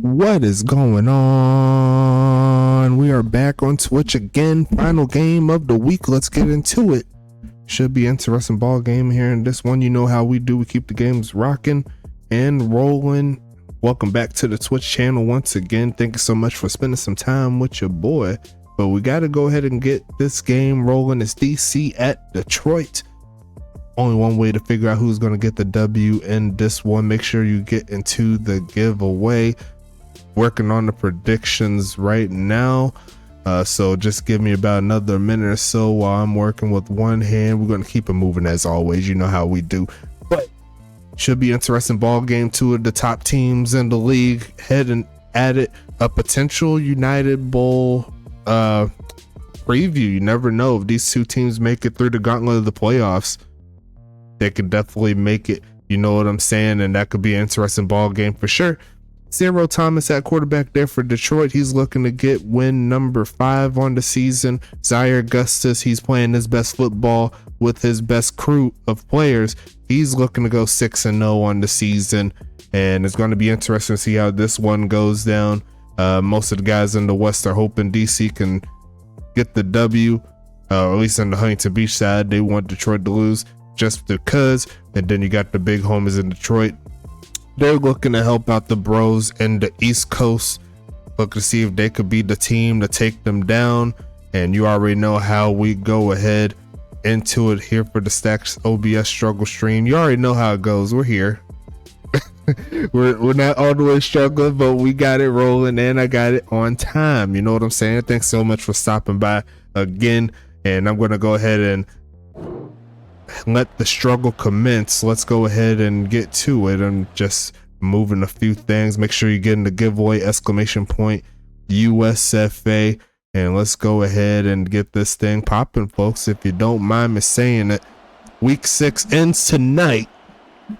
What is going on? We are back on Twitch again. Final game of the week. Let's get into it. Should be interesting ball game here in this one. You know how we do. We keep the games rocking and rolling. Welcome back to the Twitch channel once again. Thank you so much for spending some time with your boy. But we got to go ahead and get this game rolling. It's DC at Detroit. Only one way to figure out who's going to get the W in this one. Make sure you get into the giveaway. Working on the predictions right now, so just give me about another minute or so while I'm working with one hand. We're going to keep it moving as always. You know how we do, but should be interesting ball game. Two of the top teams in the league heading at it. A potential United Bowl preview. You never know if these two teams make it through the gauntlet of the playoffs. They could definitely make it, you know what I'm saying, and that could be an interesting ball game for sure. Zero Thomas at quarterback there for Detroit. He's looking to get win number 5 on the season. Zaire Augustus, he's playing his best football with his best crew of players. He's looking to go 6-0 on the season, and it's going to be interesting to see how this one goes down. Most of the guys in the West are hoping DC can get the W, or at least on the Huntington Beach side. They want Detroit to lose just because. And then you got the big homies in Detroit. They're looking to help out the bros in the East Coast, looking to see if they could be the team to take them down. And you already know how we go ahead into it here for the Stacks OBS struggle stream. You already know how it goes. We're here. we're not all the way struggling, but we got it rolling and I got it on time. You know what I'm saying? Thanks so much for stopping by again. And I'm going to go ahead and let the struggle commence. Let's go ahead and get to it. I'm just moving a few things. Make sure you get in the giveaway ! USFA, and let's go ahead and get this thing popping, folks. If you don't mind me saying it, week 6 ends tonight,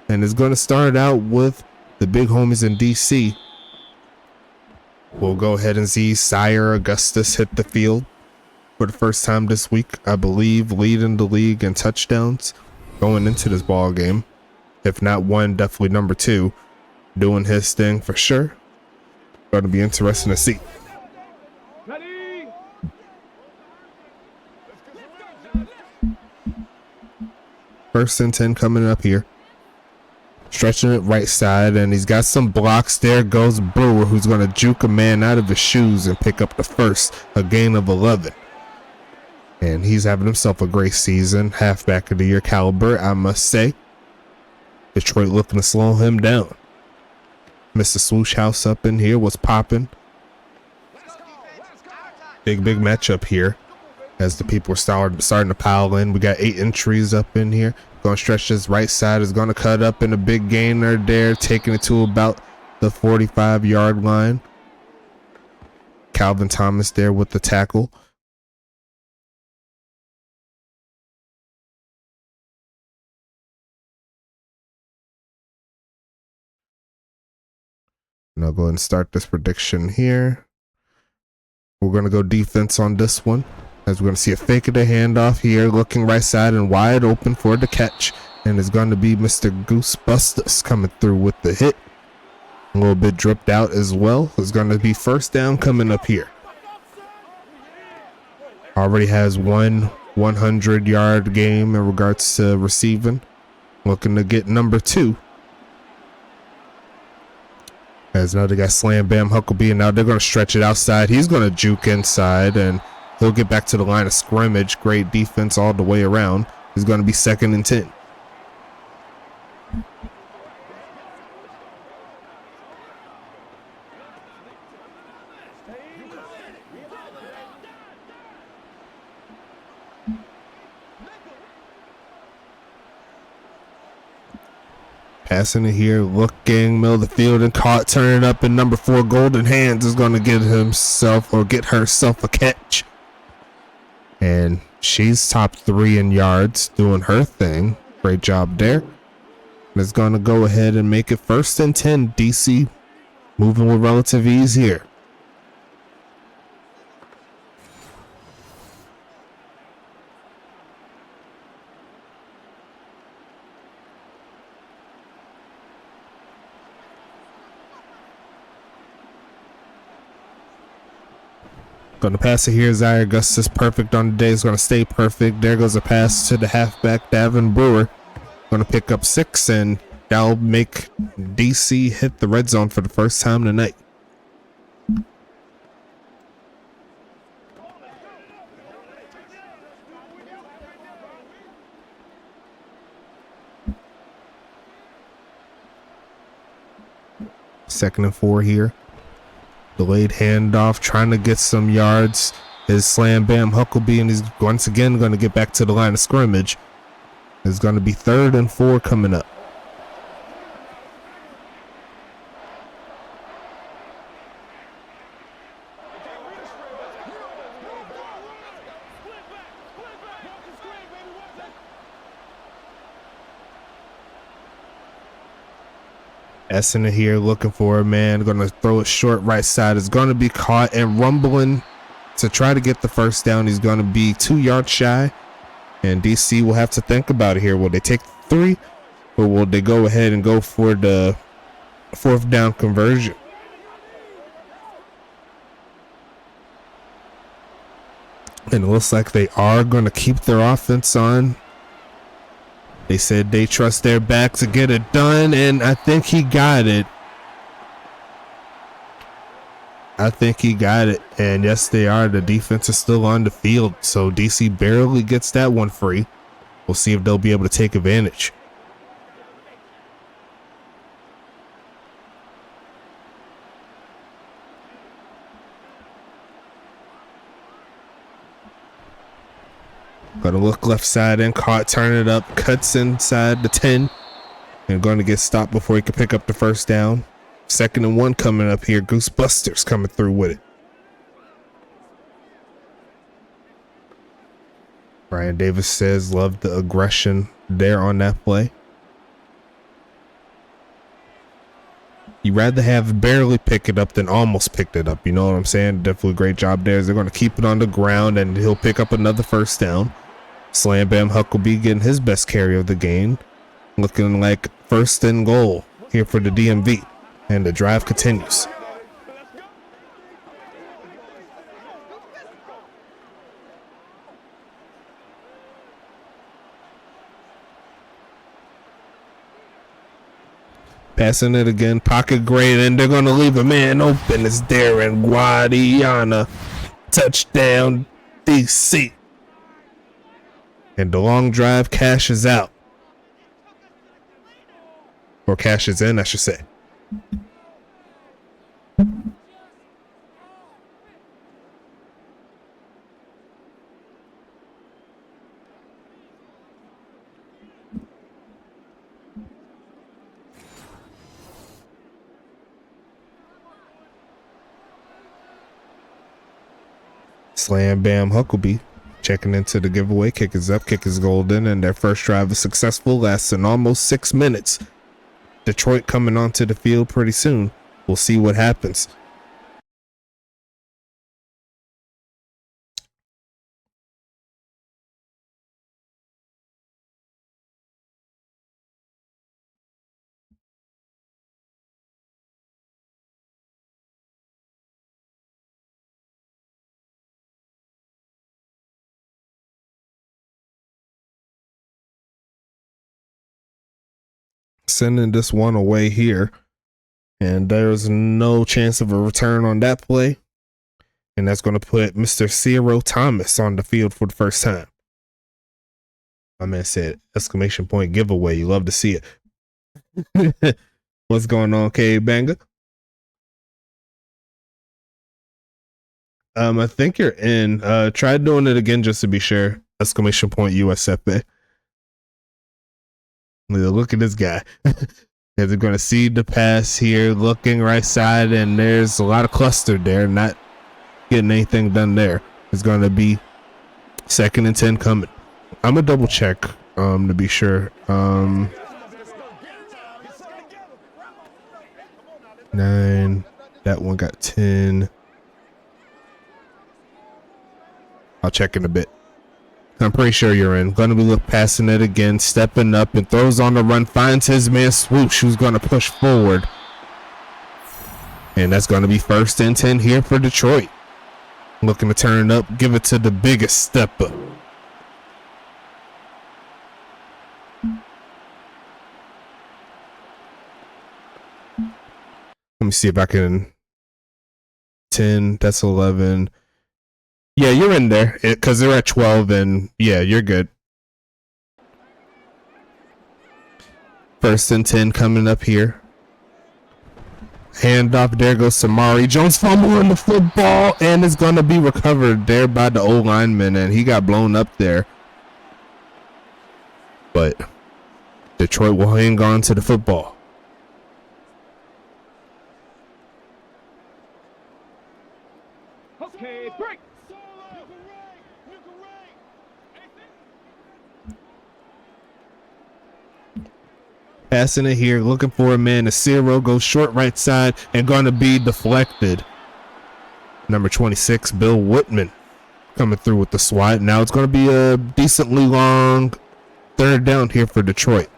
and it's going to start out with the big homies in DC. We'll go ahead and see Zaire Augustus hit the field for the first time this week, I believe, leading the league in touchdowns going into this ball game. If not one, definitely number 2, doing his thing for sure. Going to be interesting to see. Ready? First and 10 coming up here. Stretching it right side, and he's got some blocks. There goes Brewer, who's going to juke a man out of his shoes and pick up the first, a gain of 11. And he's having himself a great season. Halfback of the year caliber, I must say. Detroit looking to slow him down. Mr. Swoosh House up in here was popping. Big matchup here as the people are starting to pile in. We got 8 entries up in here. Going to stretch this right side. Is going to cut up in a big gainer there, taking it to about the 45-yard line. Calvin Thomas there with the tackle. And I'll go ahead and start this prediction here. We're going to go defense on this one, as we're going to see a fake of the handoff here, looking right side and wide open for the catch. And it's going to be Mr. Goosebusters coming through with the hit. A little bit dripped out as well. It's going to be first down coming up here. Already has one 100-yard game in regards to receiving. Looking to get number 2. As another guy slam bam Huckabee, and now they're going to stretch it outside. He's going to juke inside, and he'll get back to the line of scrimmage. Great defense all the way around. He's going to be 2nd and 10. Passing it here, looking, middle of the field, and caught, turning up, and number 4, Golden Hands, is going to get himself or get herself a catch. And she's top 3 in yards, doing her thing. Great job there. And it's going to go ahead and make it 1st and 10. DC moving with relative ease here. Gonna pass it here. Zaire Augustus, perfect on the day. Is gonna stay perfect. There goes a pass to the halfback, Davin Brewer. Gonna pick up 6, and that'll make DC hit the red zone for the first time tonight. Second and 4 here. Delayed handoff, trying to get some yards. Is Slam Bam Huckabee, and he's once again going to get back to the line of scrimmage. It's going to be 3rd and 4 coming up. Essena here looking for a man. Going to throw it short right side. It's going to be caught and rumbling to try to get the first down. He's going to be 2 yards shy. And DC will have to think about it here. Will they take 3, or will they go ahead and go for the 4th down conversion? And it looks like they are going to keep their offense on. They said they trust their back to get it done, and I think he got it. And yes, they are. The defense is still on the field, so DC barely gets that one free. We'll see if they'll be able to take advantage. Gonna look left side and caught, turn it up, cuts inside the 10, and going to get stopped before he can pick up the first down. 2nd and 1 coming up here. Goosebusters coming through with it. Brian Davis says love the aggression there on that play. You'd rather have barely pick it up than almost picked it up. You know what I'm saying? Definitely great job there. They're going to keep it on the ground, and he'll pick up another first down. Slam Bam Huckabee getting his best carry of the game. Looking like 1st and goal here for the DMV. And the drive continues. Passing it again, pocket great, and they're going to leave a man open. It's Darren Guadiana. Touchdown, DC. And the long drive cashes out. Or cashes in, I should say. Slam Bam Huckabee checking into the giveaway. Kick is up, kick is golden, and their first drive is successful, lasting almost 6 minutes. Detroit coming onto the field pretty soon. We'll see what happens. Sending this one away here, and there's no chance of a return on that play, and that's going to put Mr. Ciro Thomas on the field for the first time. My man said exclamation point giveaway. You love to see it. What's going on, K Banga? I think you're in. Try doing it again just to be sure. Exclamation point USFA. Look at this guy. They're going to see the pass here, looking right side, and there's a lot of cluster there, not getting anything done there. It's going to be 2nd and 10 coming. I'm going to double check to be sure. 9, that one got 10. I'll check in a bit. I'm pretty sure you're in. Going to be passing it again, stepping up and throws on the run, finds his man Swoosh, who's going to push forward. And that's going to be 1st and 10 here for Detroit. Looking to turn it up, give it to the biggest step up. Let me see if I can. 10, that's 11. Yeah, you're in there because they're at 12, and yeah, you're good. First and 10 coming up here. Handoff, there goes Samari Jones fumbling the football, and it's going to be recovered there by the old lineman, and he got blown up there. But Detroit will hang on to the football. Okay, break. Passing it here, looking for a man. Ciro goes short right side and going to be deflected. Number 26, Bill Whitman, coming through with the swat. Now it's going to be a decently long third down here for Detroit.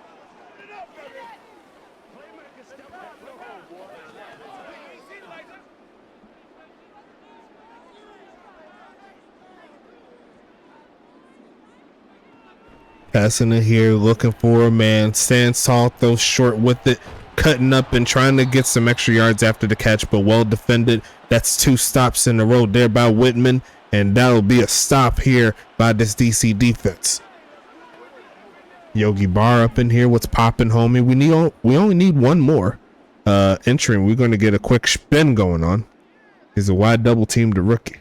Passing it here, looking for a man. Stands tall, throws short with it, cutting up and trying to get some extra yards after the catch, but well defended. That's 2 stops in a row there by Whitman, and that'll be a stop here by this DC defense. Yogi Bar up in here. What's popping, homie? We only need one more entering. We're going to get a quick spin going on. He's a wide double team to rookie.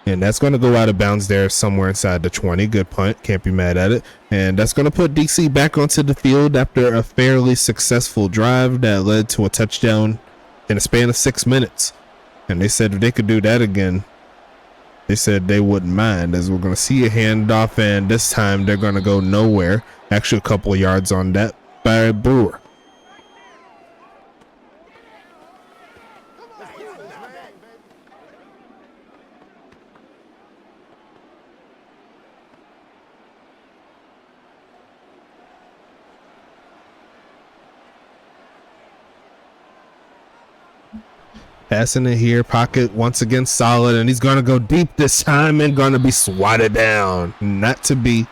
And that's going to go out of bounds there somewhere inside the 20. Good punt. Can't be mad at it. And that's going to put DC back onto the field after a fairly successful drive that led to a touchdown in a span of 6 minutes. And they said if they could do that again, they said they wouldn't mind, as we're going to see a handoff, and this time they're going to go nowhere. Actually, a couple of yards on that by Brewer. Passing it here, pocket once again solid, and he's going to go deep this time and going to be swatted down. Not to be.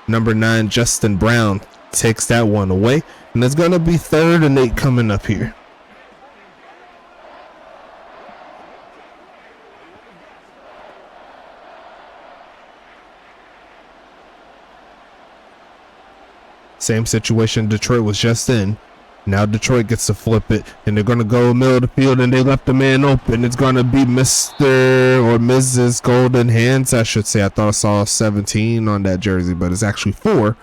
Number 9, Justin Brown, takes that one away, and it's going to be 3rd and 8 coming up here. Same situation Detroit was just in. Now Detroit gets to flip it, and they're going to go middle of the field, and they left the man open. It's going to be Mr. or Mrs. Golden Hands, I should say. I thought I saw 17 on that jersey, but it's actually 4.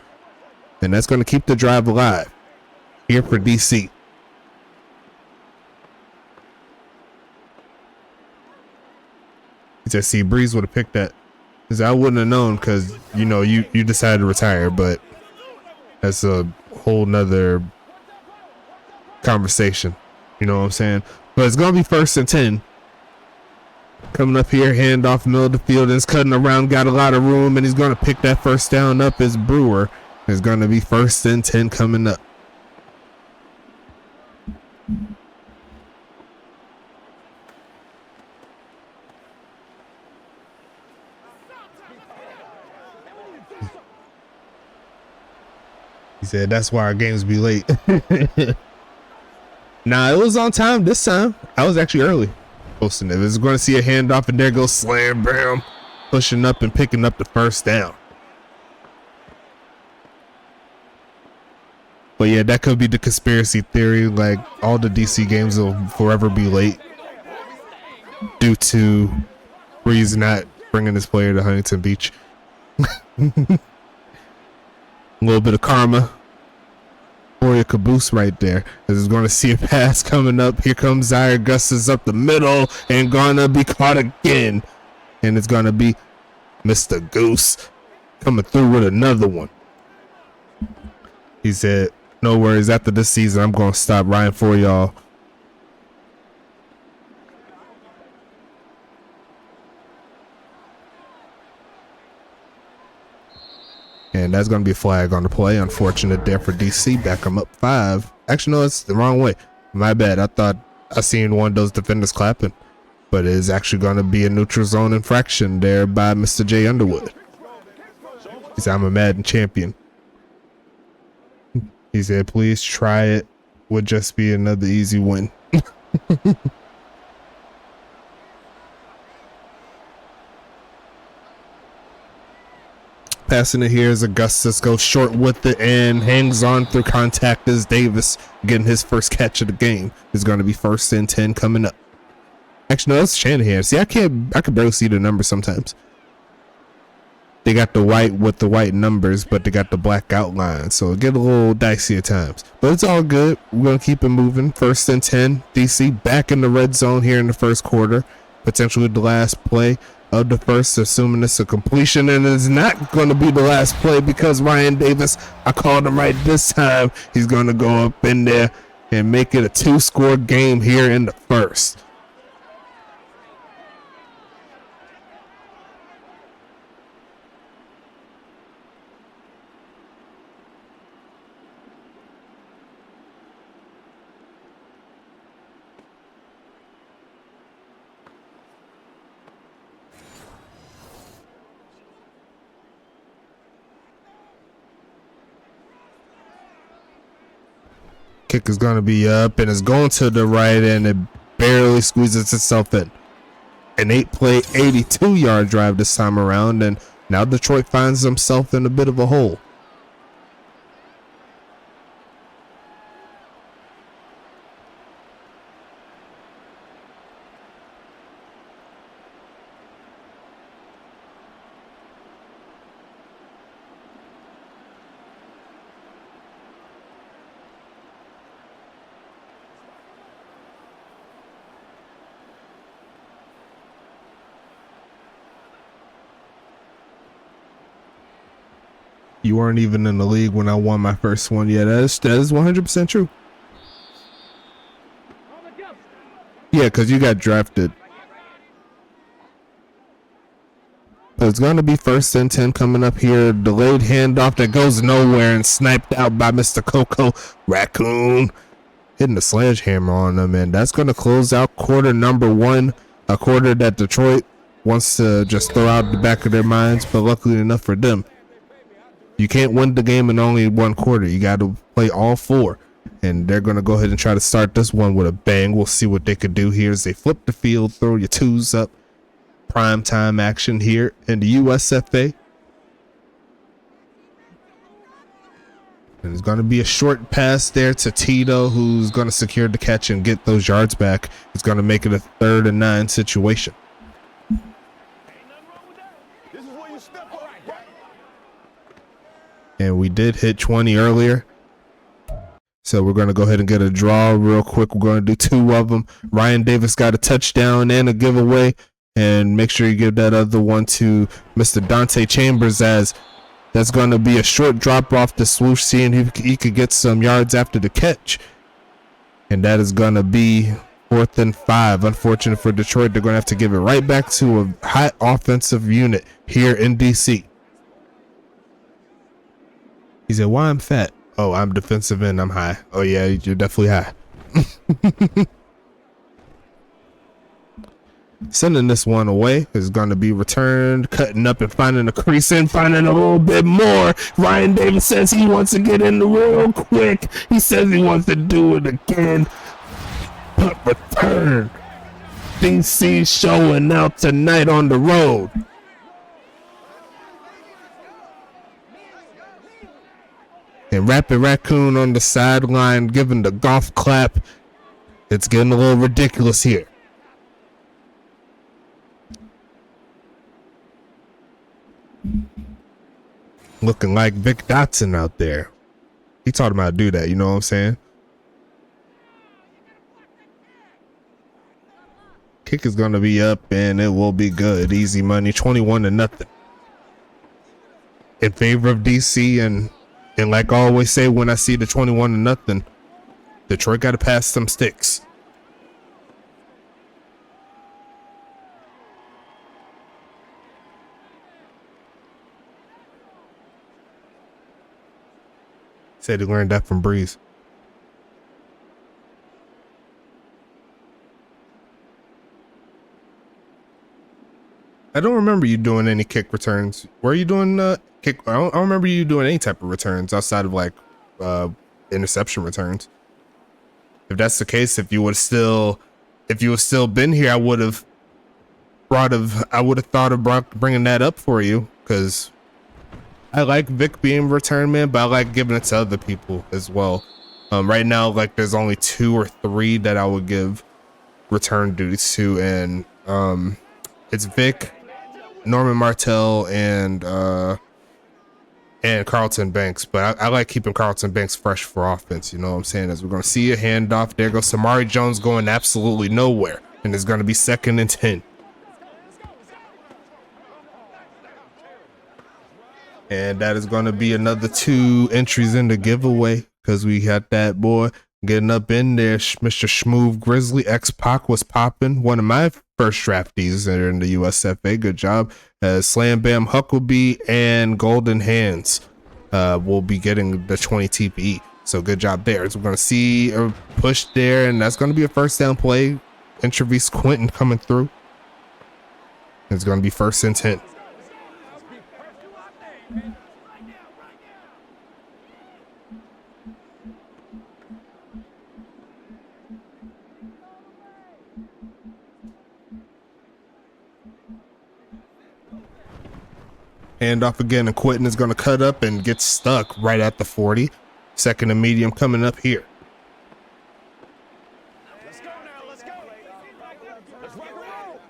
And that's going to keep the drive alive here for DC. He said, see, Breeze would have picked that. Because I wouldn't have known, because, you know, you decided to retire, but that's a whole nother conversation, you know what I'm saying? But it's gonna be 1st and 10 coming up here. Handoff middle of the field, and it's cutting around, got a lot of room, and he's gonna pick that first down up as Brewer. It's gonna be 1st and 10 coming up. He said that's why our games be late. Nah, it was on time this time. I was actually early posting it. It's going to see a handoff, and there goes Slam Bam, pushing up and picking up the first down. But yeah, that could be the conspiracy theory. Like, all the DC games will forever be late due to Breeze not bringing this player to Huntington Beach. A little bit of karma for your caboose right there, as it's going to see a pass coming up. Here comes Zaire Augustus up the middle and gonna be caught again, and it's gonna be Mr. Goose coming through with another one. He said, no worries, after this season I'm gonna stop riding for y'all. And that's going to be a flag on the play. Unfortunate there for DC. Back them up 5. Actually, no, it's the wrong way. My bad. I thought I seen one of those defenders clapping. But it is actually going to be a neutral zone infraction there by Mr. J. Underwood. He said, I'm a Madden champion. He said, please try it. Would just be another easy win. Passing it here is Augustus, goes short with it and hangs on through contact as Davis getting his first catch of the game. Is going to be 1st and 10 coming up. Actually, no, that's Shanahan. See, I can barely see the numbers sometimes. They got the white with the white numbers, but they got the black outline, so it get a little dicey at times. But it's all good. We're going to keep it moving. 1st and 10. DC back in the red zone here in the first quarter. Potentially the last play of the first, assuming it's a completion, and it's not going to be the last play because Ryan Davis, I called him right this time. He's going to go up in there and make it a 2-score game here in the first. Kick is going to be up and it's going to the right, and it barely squeezes itself in. An 8-play, 82-yard drive this time around, and now Detroit finds himself in a bit of a hole. You weren't even in the league when I won my first one. Yeah, that is 100% true. Yeah, because you got drafted. But it's going to be 1st and 10 coming up here. Delayed handoff that goes nowhere and sniped out by Mr. Coco Raccoon. Hitting the sledgehammer on them, and that's going to close out quarter number 1. A quarter that Detroit wants to just throw out the back of their minds, but luckily enough for them, you can't win the game in only one quarter. You got to play all 4. And they're going to go ahead and try to start this one with a bang. We'll see what they could do here as they flip the field, throw your 2s up. Prime time action here in the USFA. And it's going to be a short pass there to Tito, who's going to secure the catch and get those yards back. It's going to make it a 3rd and 9 situation. And we did hit 20 earlier. So we're going to go ahead and get a draw real quick. We're going to do 2 of them. Ryan Davis got a touchdown and a giveaway. And make sure you give that other one to Mr. Dante Chambers, as that's going to be a short drop off to swoosh, seeing if he could get some yards after the catch. And that is going to be 4th and 5. Unfortunate for Detroit. They're going to have to give it right back to a hot offensive unit here in DC. He said, why I'm fat? Oh, I'm defensive end. I'm high. Oh, yeah, you're definitely high. Sending this one away is going to be returned, cutting up and finding a crease and finding a little bit more. Ryan Davis says he wants to get in real quick. He says he wants to do it again. Punt return. DC showing out tonight on the road. And Rapid Raccoon on the sideline giving the golf clap. It's getting a little ridiculous here. Looking like Vic Dotson out there. He taught him how to do that, you know what I'm saying? Kick is going to be up and it will be good. Easy money, 21-0. In favor of DC, and like I always say when I see the 21-0, Detroit got to pass some sticks. Said he learned that from Breeze. I don't remember you doing any kick returns. Were you doing kick? I don't remember you doing any type of returns outside of like interception returns. If that's the case, if you would still been here, I would have thought of bringing that up for you, because I like Vic being return man, but I like giving it to other people as well. Right now, like there's only 2 or 3 that I would give return duties to, and it's Vic, Norman Martell, and Carlton Banks. But I like keeping Carlton Banks fresh for offense. You know what I'm saying? As we're going to see a handoff. There goes Samari Jones going absolutely nowhere, and it's going to be 2nd and 10. And that is going to be another 2 entries in the giveaway, because we had that boy getting up in there. Mr. Schmoove Grizzly, X-Pac was popping. One of my first draftees there in the USFA. Good job. Slam Bam Huckabee and Golden Hands will be getting the 20 TPE. So good job there. So we're going to see a push there, and that's going to be a first down play. Intravis Quentin coming through. It's going to be 1st and 10. Handoff again, and Quentin is going to cut up and get stuck right at the 40. 2nd and medium coming up here. Let's go now, let's go. Let's rock and roll.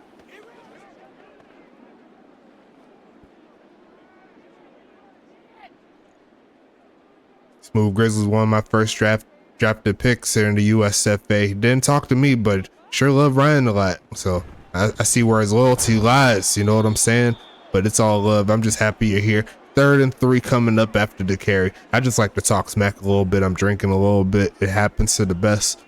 Smooth Grizzlies, one of my first drafted picks here in the USFA. He didn't talk to me, but sure love Ryan a lot. So I see where his loyalty lies. You know what I'm saying? But it's all love. I'm just happy you're here. 3rd and 3 coming up after the carry. I just like to talk smack a little bit. I'm drinking a little bit. It happens to the best.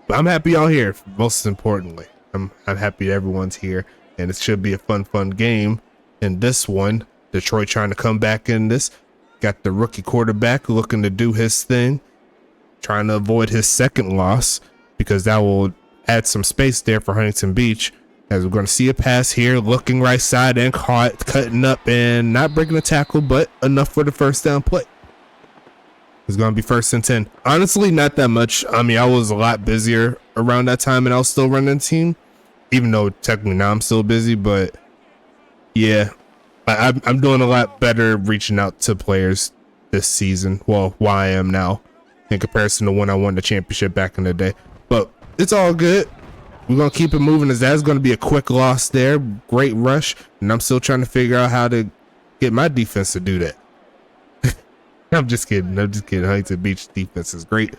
But I'm happy y'all here. Most importantly, I'm happy everyone's here, and it should be a fun game. In this one, Detroit trying to come back in this. Got the rookie quarterback looking to do his thing, trying to avoid his 2nd loss, because that will add some space there for Huntington Beach. As we're going to see a pass here, looking right side and caught, cutting up and not breaking a tackle, but enough for the first down play. It's going to be 1st and 10. Honestly, not that much. I mean, I was a lot busier around that time, and I was still running the team, even though technically now I'm still busy. But yeah, I'm doing a lot better reaching out to players this season. Well, while I am now, in comparison to when I won the championship back in the day. But it's all good. We're going to keep it moving, as that's going to be a quick loss there. Great rush. And I'm still trying to figure out how to get my defense to do that. I'm just kidding. Huntington Beach defense is great.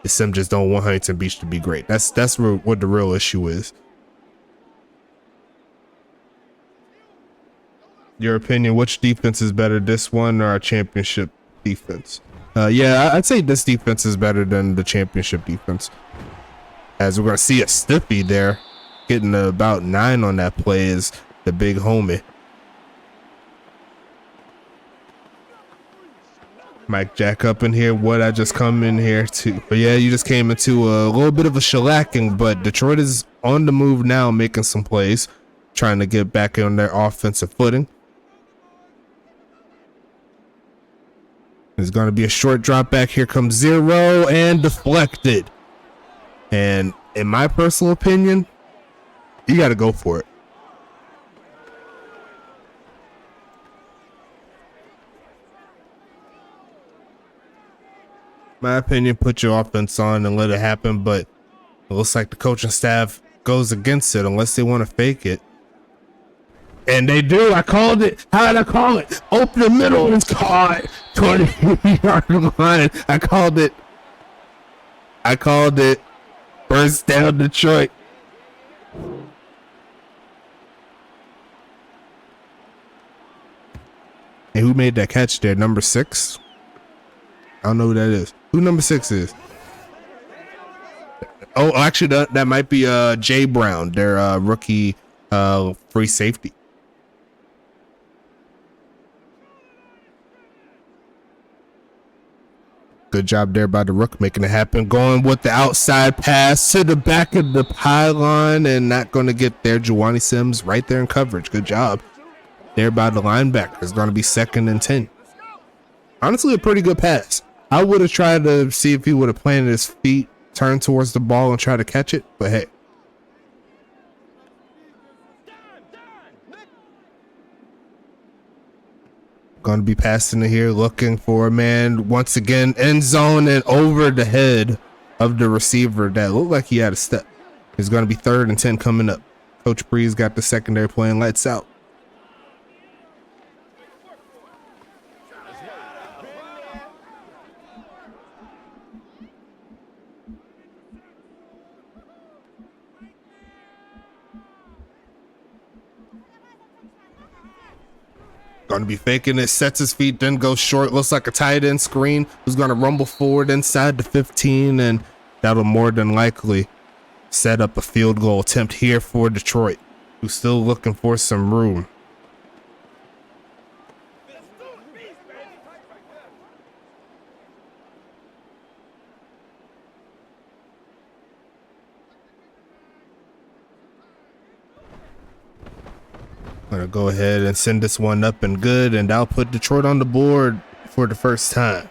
The Sim just don't want Huntington Beach to be great. That's what the real issue is. Your opinion, which defense is better, this one or our championship defense? Yeah, I'd say this defense is better than the championship defense. As we're going to see a stiffy there, getting about 9 on that play is the big homie. Mike Jack up in here. What I just come in here to. But yeah, you just came into a little bit of a shellacking, but Detroit is on the move now, making some plays, trying to get back on their offensive footing. There's going to be a short drop back. Here comes 0 and deflected. And in my personal opinion, you got to go for it. My opinion, put your offense on and let it happen, but it looks like the coaching staff goes against it unless they want to fake it. And they do. I called it. How did I call it? Open the middle is caught. 20-yard line. I called it. First down, Detroit. Hey, who made that catch there? Number 6? I don't know who that is. Who number 6 is? Oh, actually, that might be Jay Brown, their rookie free safety. Good job there by the Rook, making it happen. Going with the outside pass to the back of the pylon and not going to get there. Juwani Sims right there in coverage. Good job there by the linebacker. It's going to be 2nd and 10. Honestly, a pretty good pass. I would have tried to see if he would have planted his feet, turned towards the ball and try to catch it, but hey. Going to be passing it here, looking for a man once again, end zone and over the head of the receiver that looked like he had a step. It's going to be 3rd and 10 coming up. Coach Breeze got the secondary playing lights out. Going to be faking it, sets his feet, then goes short. Looks like a tight end screen. Who's going to rumble forward inside the 15, and that'll more than likely set up a field goal attempt here for Detroit, who's still looking for some room. Gonna go ahead and send this one up and good, and that'll put Detroit on the board for the first time.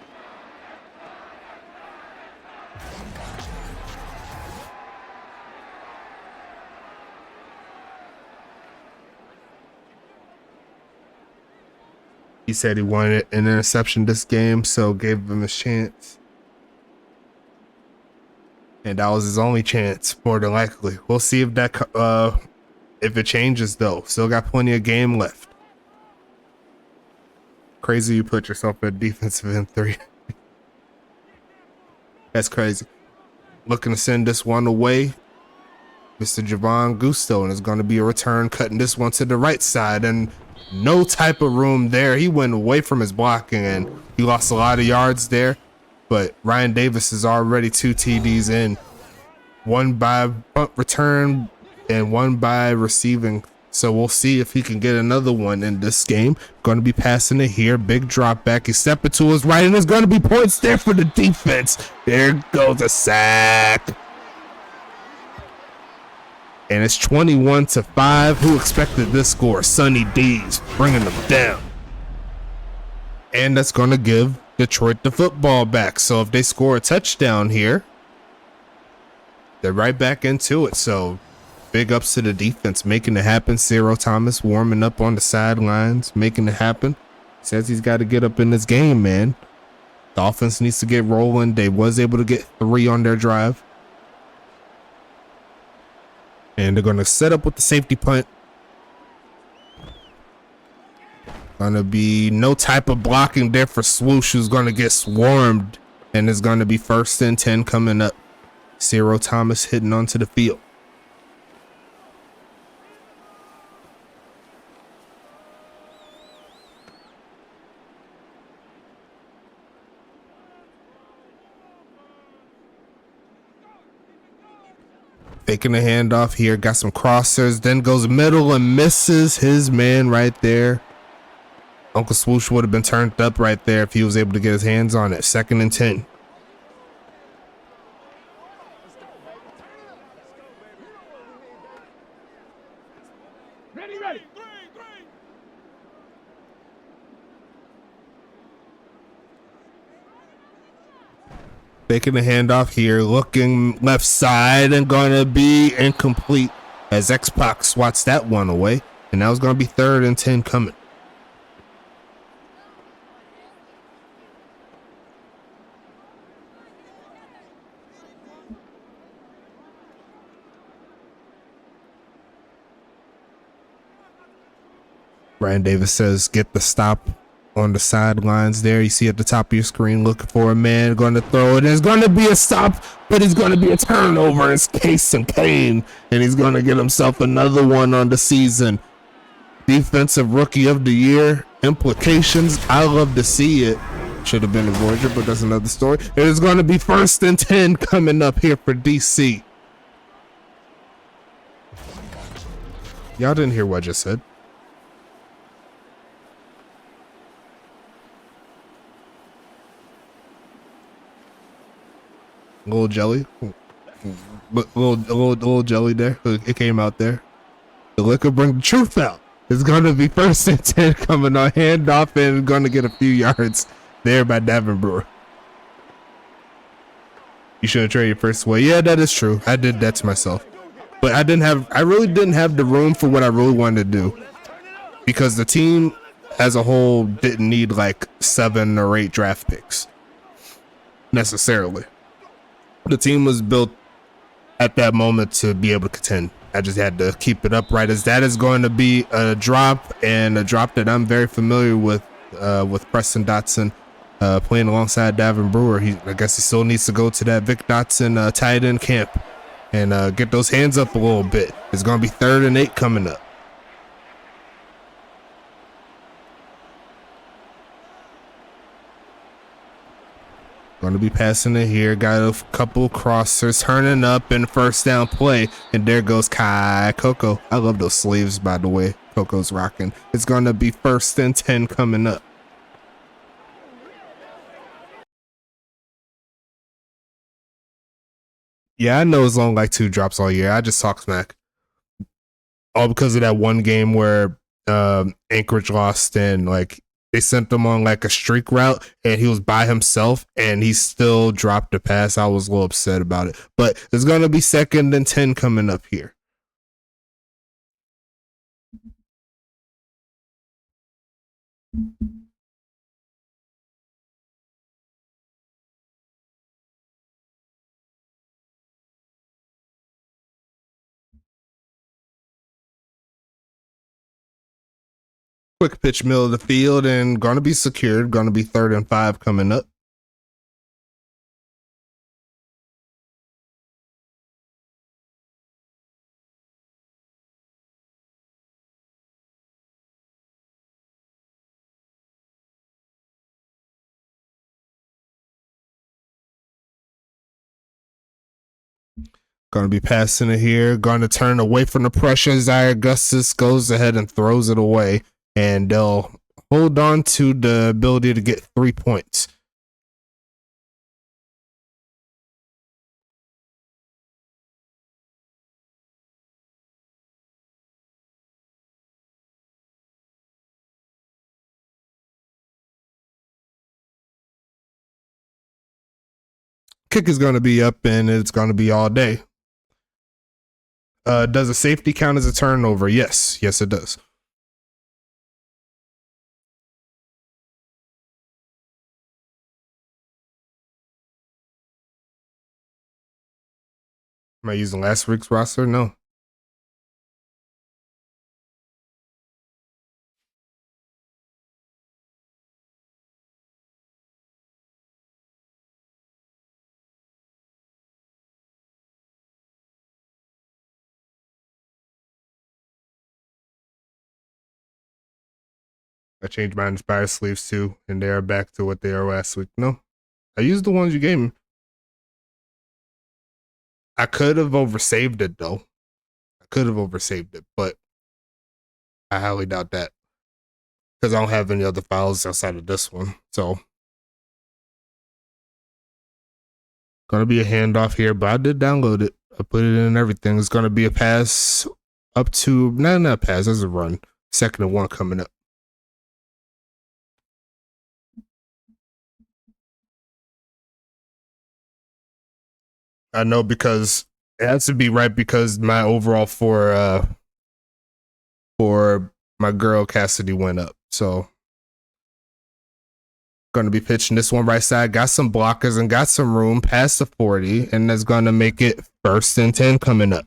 He said he wanted an interception this game, so gave him a chance. And that was his only chance, more than likely. We'll see if that if it changes though. Still got plenty of game left. Crazy you put yourself at defensive end 3. That's crazy. Looking to send this one away. Mr. Javon Gusto, and it's going to be a return, cutting this one to the right side, and no type of room there. He went away from his blocking and he lost a lot of yards there, but Ryan Davis is already 2 TDs in, 1 by punt return and 1 by receiving. So we'll see if he can get another one in this game. Going to be passing it here. Big drop back. He's stepping to his right, and there's going to be points there for the defense. There goes a sack. And it's 21-5. Who expected this score? Sonny D's bringing them down. And that's going to give Detroit the football back. So if they score a touchdown here, they're right back into it. So big ups to the defense, making it happen. Cyril Thomas warming up on the sidelines, making it happen. Says he's got to get up in this game, man. The offense needs to get rolling. They was able to get 3 on their drive. And they're going to set up with the safety punt. Gonna be no type of blocking there for Swoosh, who's going to get swarmed. And it's going to be 1st and 10 coming up. Cyril Thomas hitting onto the field. Faking the handoff here, got some crossers, then goes middle and misses his man right there. Uncle Swoosh would have been turned up right there if he was able to get his hands on it. 2nd and 10. Ready. Faking the handoff here, looking left side, and going to be incomplete as X-Pac swats that one away. And that was going to be 3rd and 10 coming. Ryan Davis says, get the stop on the sidelines there. You see at the top of your screen, looking for a man, going to throw it. There's going to be a stop, but it's going to be a turnover. It's Casey Kane, and he's going to get himself another one on the season. Defensive Rookie of the Year implications. I love to see it. Should have been a Voyager, but that's another story. It is going to be 1st and 10 coming up here for DC. Y'all didn't hear what I just said. little jelly, little jelly there. It came out there. The liquor bring the truth out. It's gonna be 1st and 10 coming on handoff and gonna get a few yards there by Davin Brewer. You should have traded your first away. Yeah, that is true. I did that to myself, but I really didn't have the room for what I really wanted to do, because the team as a whole didn't need like 7 or 8 draft picks necessarily. The team was built at that moment to be able to contend. I just had to keep it upright, as that is going to be a drop, and a drop that I'm very familiar with Preston Dotson playing alongside Davin Brewer. I guess he still needs to go to that Vic Dotson tight end camp and get those hands up a little bit. It's going to be 3rd and 8 coming up. Going to be passing it here. Got a couple crossers turning up in 1st down play. And there goes Kai Coco. I love those sleeves, by the way. Coco's rocking. It's going to be 1st and 10 coming up. Yeah, I know it's only like 2 drops all year. I just talk smack. All because of that one game where Anchorage lost, and like they sent him on like a streak route and he was by himself and he still dropped the pass. I was a little upset about it, but it's going to be 2nd and 10 coming up here. Quick pitch, middle of the field, and going to be secured. Going to be 3rd and 5 coming up. Going to be passing it here. Going to turn away from the pressure. Zaire Augustus goes ahead and throws it away, and they'll hold on to the ability to get 3 points. Kick is going to be up, and it's going to be all day. Does a safety count as a turnover? Yes. Yes, it does. Am I using last week's roster? No. I changed my Inspire sleeves too, and they are back to what they are last week. No, I used the ones you gave me. I could have oversaved it though. But I highly doubt that, because I don't have any other files outside of this one. So, gonna be a handoff here, but I did download it. I put it in and everything. It's gonna be a pass up to not a pass. There's a run. 2nd and 1 coming up. I know, because it has to be right, because my overall for my girl Cassidy went up. So going to be pitching this one right side. Got some blockers and got some room past the 40, and that's going to make it 1st and 10 coming up.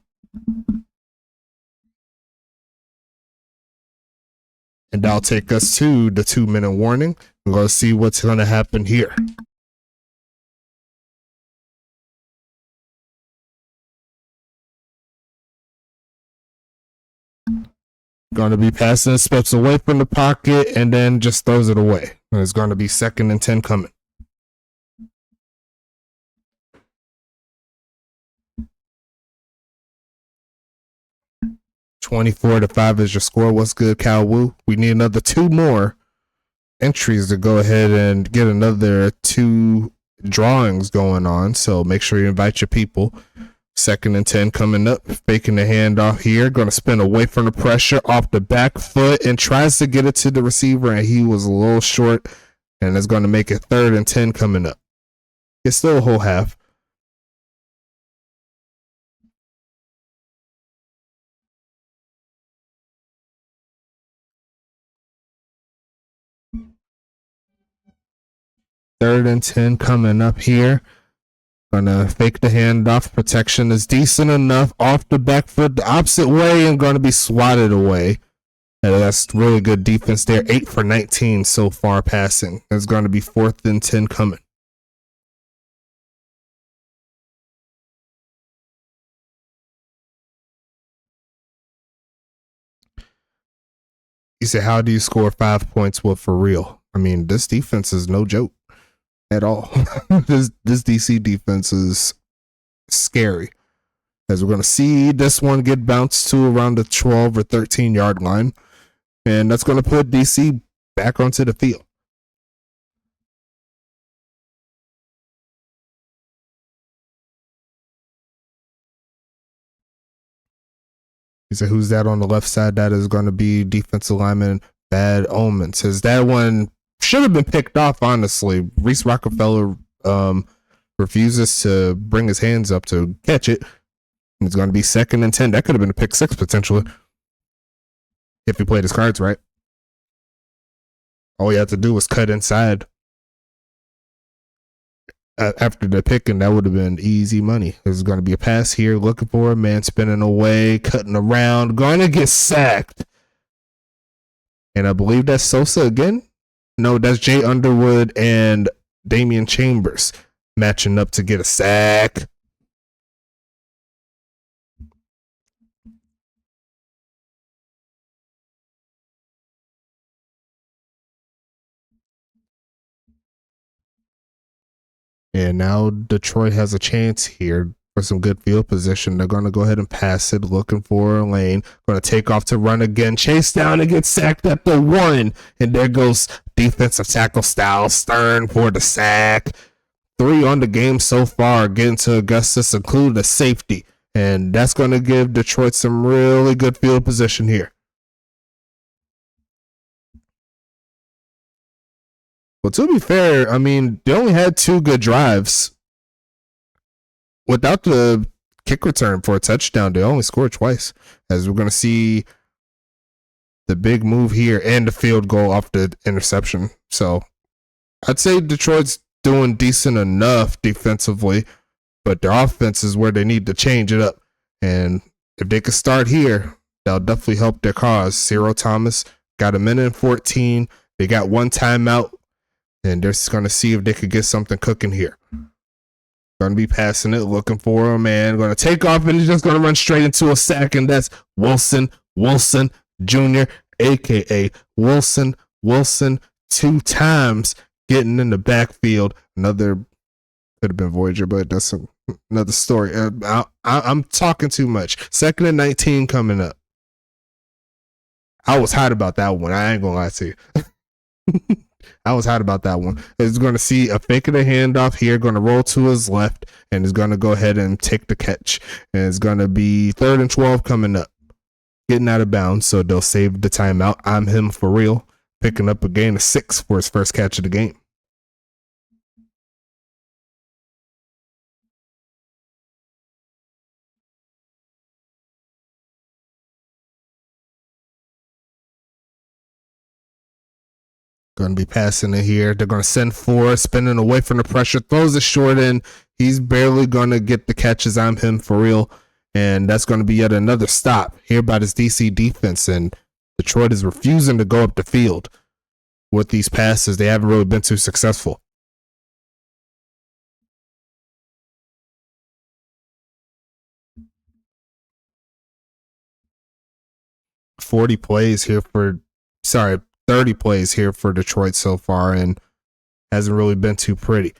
And that'll take us to the 2-minute warning. We're going to see what's going to happen here. Going to be passing, steps away from the pocket, and then just throws it away. And it's going to be 2nd and 10 coming. (24-5) is your score. What's good, Cal Wu? We need another 2 more entries to go ahead and get another 2 drawings going on, so make sure you invite your people. 2nd and 10 coming up, faking the handoff here, going to spin away from the pressure off the back foot and tries to get it to the receiver, and he was a little short, and it's going to make it 3rd and 10 coming up. It's still a whole half. Third and 10 coming up here. Gonna fake the handoff. Protection is decent enough. Off the back foot the opposite way and gonna be swatted away. And that's really good defense there. 8 for 19 so far passing. It's gonna be 4th and 10 coming. You say, how do you score 5 points? Well, for real. I mean, this defense is no joke at all. this DC defense is scary. As we're going to see this one get bounced to around the 12 or 13 yard line. And that's going to put DC back onto the field. He said, who's that on the left side? That is going to be defensive lineman Bad Omen. Says that one should have been picked off, honestly. Reese Rockefeller refuses to bring his hands up to catch it. And it's going to be 2nd and 10. That could have been a pick 6 potentially. If he played his cards right. All he had to do was cut inside. After the picking, that would have been easy money. There's going to be a pass here, looking for a man, spinning away, cutting around, going to get sacked. And I believe that's Sosa again. No, that's Jay Underwood and Damian Chambers matching up to get a sack. And now Detroit has a chance here for some good field position. They're going to go ahead and pass it, looking for a lane. Going to take off to run again. Chase down and get sacked at the 1. And there goes defensive tackle style Stern for the sack. 3 on the game so far, getting to Augustus, including a safety. And that's going to give Detroit some really good field position here. Well, to be fair, I mean, they only had 2 good drives. Without the kick return for a touchdown, they only scored twice. As we're going to see the big move here and the field goal off the interception. So I'd say Detroit's doing decent enough defensively, but their offense is where they need to change it up. And if they could start here, that'll definitely help their cause. Cyril Thomas got a minute and 14. They got 1 timeout. And they're just going to see if they could get something cooking here. Going to be passing it, looking for a man. Going to take off, and he's just going to run straight into a sack. And that's Wilson Jr., a.k.a. Wilson 2 times getting in the backfield. Another, could have been Voyager, but that's another story. I'm talking too much. 2nd and 19 coming up. I was hot about that one. I ain't going to lie to you. I was hot about that one. He's going to see a fake of the handoff here, going to roll to his left, and is going to go ahead and take the catch. And it's going to be 3rd and 12 coming up. Getting out of bounds, so they'll save the timeout. I'm him for real. Picking up a gain of 6 for his first catch of the game. Going to be passing it here. They're going to send 4, spinning away from the pressure, throws it short in. He's barely going to get the catches. I'm him for real. And that's going to be yet another stop here by this DC defense. And Detroit is refusing to go up the field with these passes. They haven't really been too successful. Thirty plays here for Detroit so far, and hasn't really been too pretty.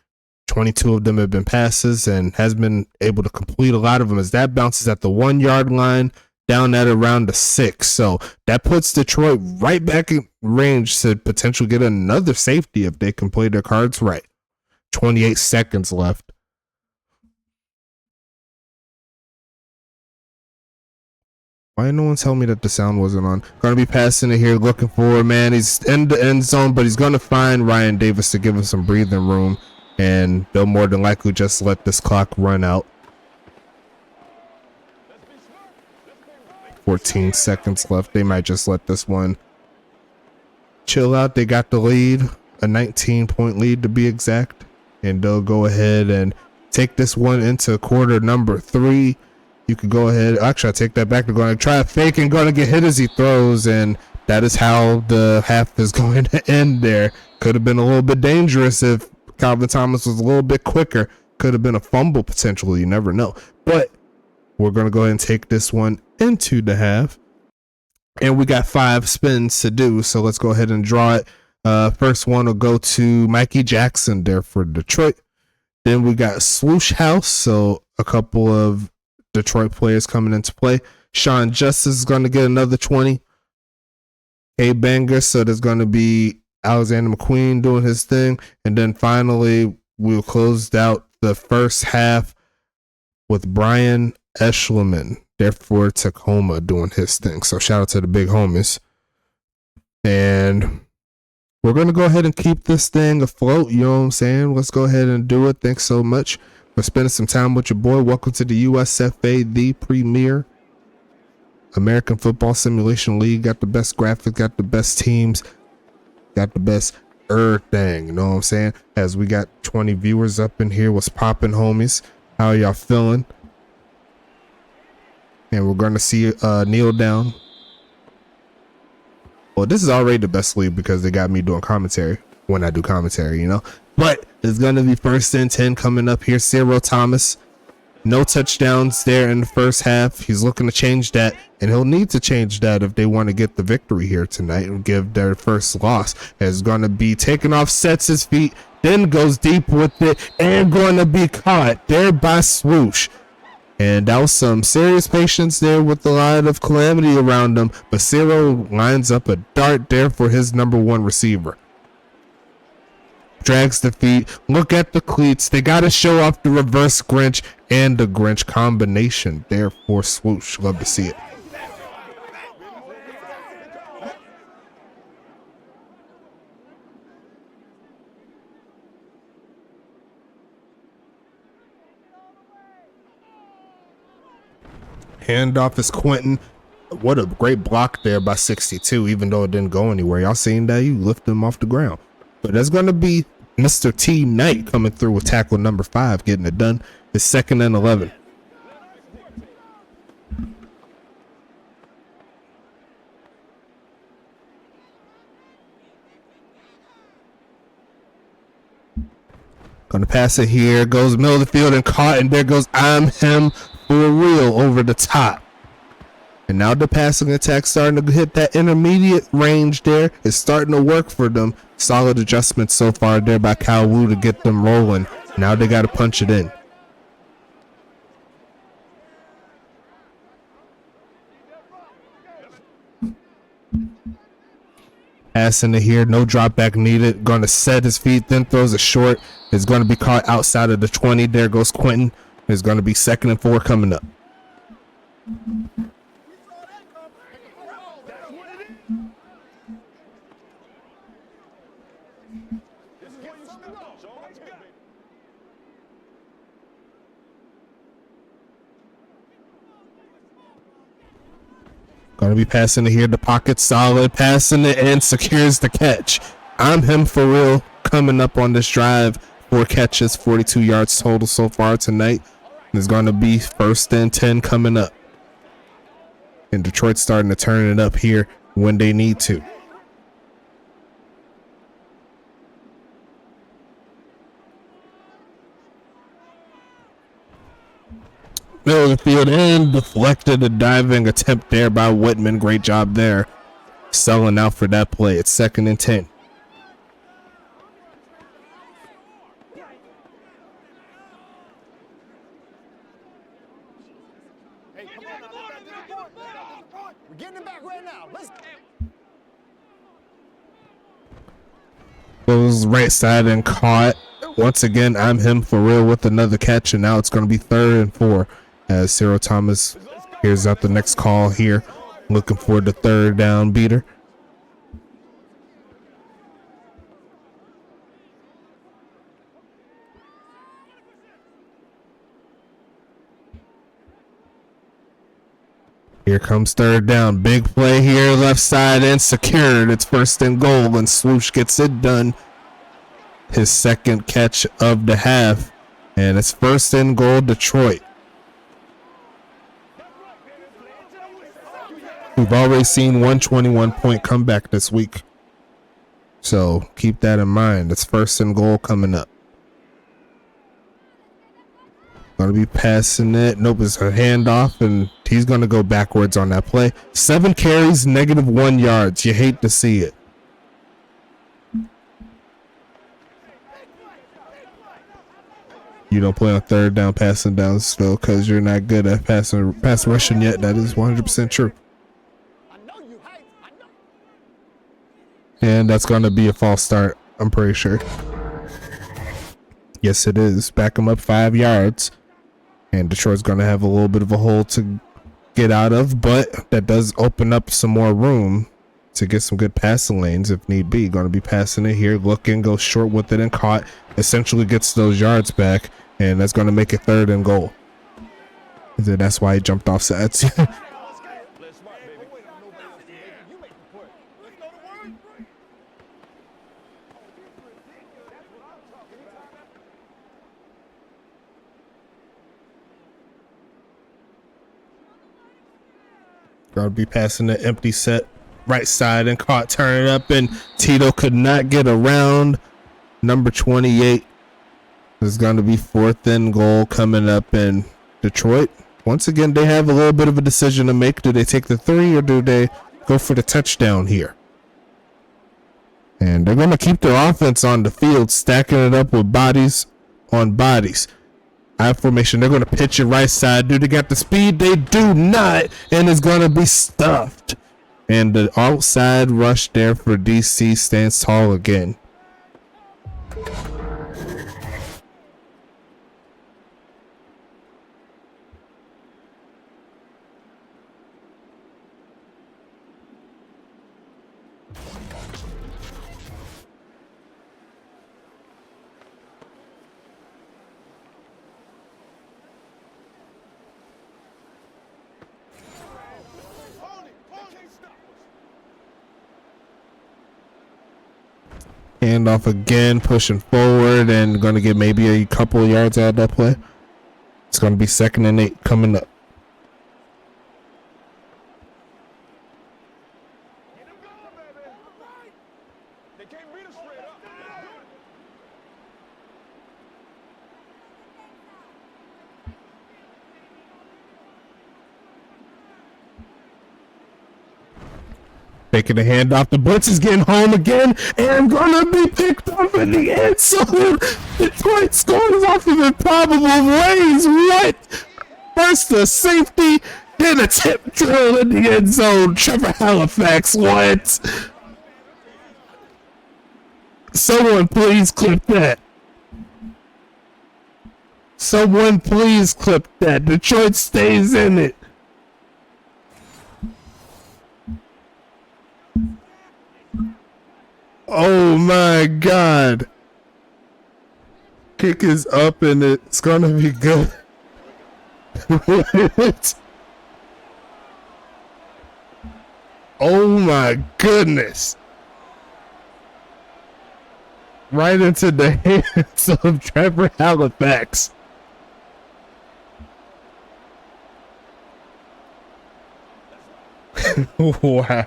22 of them have been passes and has been able to complete a lot of them, as that bounces at the 1 yard line down at around the 6. So that puts Detroit right back in range to potentially get another safety if they can play their cards right. 28 seconds left. Why didn't no one tell me that the sound wasn't on? Gonna be passing it here, looking for, man. He's in the end zone, but he's gonna find Ryan Davis to give him some breathing room, and they'll more than likely just let this clock run out. 14 seconds left. They might just let this one chill out. They got the lead, a 19-point lead to be exact, and they'll go ahead and take this one into quarter number 3. You could go ahead. Actually, I take that back. They're going to try a fake and going to get hit as he throws, and that is how the half is going to end there. Could have been a little bit dangerous if Calvin Thomas was a little bit quicker. Could have been a fumble potentially. You never know. But we're going to go ahead and take this one into the half. And we got 5 spins to do, so let's go ahead and draw it. First one will go to Mikey Jackson there for Detroit. Then we got Swoosh House, so a couple of Detroit players coming into play. Sean Justice is going to get another 20. A banger, so there's going to be Alexander McQueen doing his thing. And then finally, we'll close out the first half with Brian Eschleman, therefore Tacoma, doing his thing. So shout out to the big homies. And we're going to go ahead and keep this thing afloat. You know what I'm saying? Let's go ahead and do it. Thanks so much for spending some time with your boy. Welcome to the USFA, the premier American Football Simulation League. Got the best graphics, got the best teams, got the best everything. You know what I'm saying? As we got 20 viewers up in here. What's popping, homies? How y'all feeling? And we're going to see kneel down. Well, this is already the best league because they got me doing commentary when I do commentary, you know. But it's going to be 1st and 10 coming up here. Cyril Thomas, no touchdowns there in the first half. He's looking to change that, and he'll need to change that if they want to get the victory here tonight and give their first loss. It's going to be taken off, sets his feet, then goes deep with it, and going to be caught there by Swoosh. And that was some serious patience there with a lot of calamity around him. But Cyril lines up a dart there for his number 1 receiver. Drags the feet. Look at the cleats. They got to show off the reverse Grinch and the Grinch combination there for Swoosh. Love to see it. Handoff is Quentin. What a great block there by 62, even though it didn't go anywhere. Y'all seen that? You lift him off the ground. But that's going to be Mr. T Knight coming through with tackle number 5, getting it done. It's 2nd and 11. Gonna pass it here. Goes middle of the field and caught, and there goes I'm him for real over the top. And now the passing attack starting to hit that intermediate range there. It's starting to work for them. Solid adjustment so far there by Kyle Wu to get them rolling. Now they got to punch it in. Passing it here, no drop back needed. Going to set his feet, then throws it short. It's going to be caught outside of the 20. There goes Quentin. It's going to be 2nd and 4 coming up. Going to be passing it here. The pocket solid. Passing it and secures the catch. I'm him for real coming up on this drive. 4 catches, 42 yards total so far tonight. There's going to be 1st and 10 coming up. And Detroit's starting to turn it up here when they need to. Middle of the field and deflected a diving attempt there by Whitman. Great job there. Selling out for that play. It's 2nd and 10. We're getting it back right now. Let's Goes right side and caught. Once again, I'm him for real with another catch, and now it's going to be 3rd and 4 as Cyril Thomas hears out the next call here, looking for the 3rd down beater. Here comes 3rd down. Big play here, left side and secured. It's 1st and goal, and Swoosh gets it done. His 2nd catch of the half, and it's 1st and goal, Detroit. We've already seen 121-point comeback this week, so keep that in mind. It's 1st and goal coming up. Gonna be passing it. Nope, it's a handoff, and he's gonna go backwards on that play. 7 carries, -1 yards. You hate to see it. You don't play on 3rd down passing down still because you're not good at pass rushing yet. That is 100% true. And that's gonna be a false start, I'm pretty sure. Yes, it is. Back him up 5 yards. And Detroit's going to have a little bit of a hole to get out of, but that does open up some more room to get some good passing lanes if need be. Going to be passing it here, looking, goes short with it and caught. Essentially gets those yards back, and that's going to make it 3rd and goal. And then that's why he jumped off sides. Gonna be passing the empty set right side and caught, turn it up, and Tito could not get around. Number 28 is going to be 4th and goal coming up in Detroit. Once again, they have a little bit of a decision to make. Do they take the 3 or do they go for the touchdown here? And they're going to keep their offense on the field, stacking it up with bodies on bodies. I formation, they're going to pitch it right side. Do they got the speed? They do not, and it's going to be stuffed. And the outside rush there for DC stands tall again. Handoff again, pushing forward, and going to get maybe a couple of yards out of that play. It's going to be 2nd and 8 coming up. Taking the hand off, the blitz is getting home again, and gonna be picked up in the end zone. Detroit scores off of improbable ways. What? First a safety, then a tip drill in the end zone. Trevor Halifax, what? Someone please clip that. Someone please clip that. Detroit stays in it. Oh my God. Kick is up and it's gonna be good. Oh my goodness. Right into the hands of Trevor Halifax. Wow.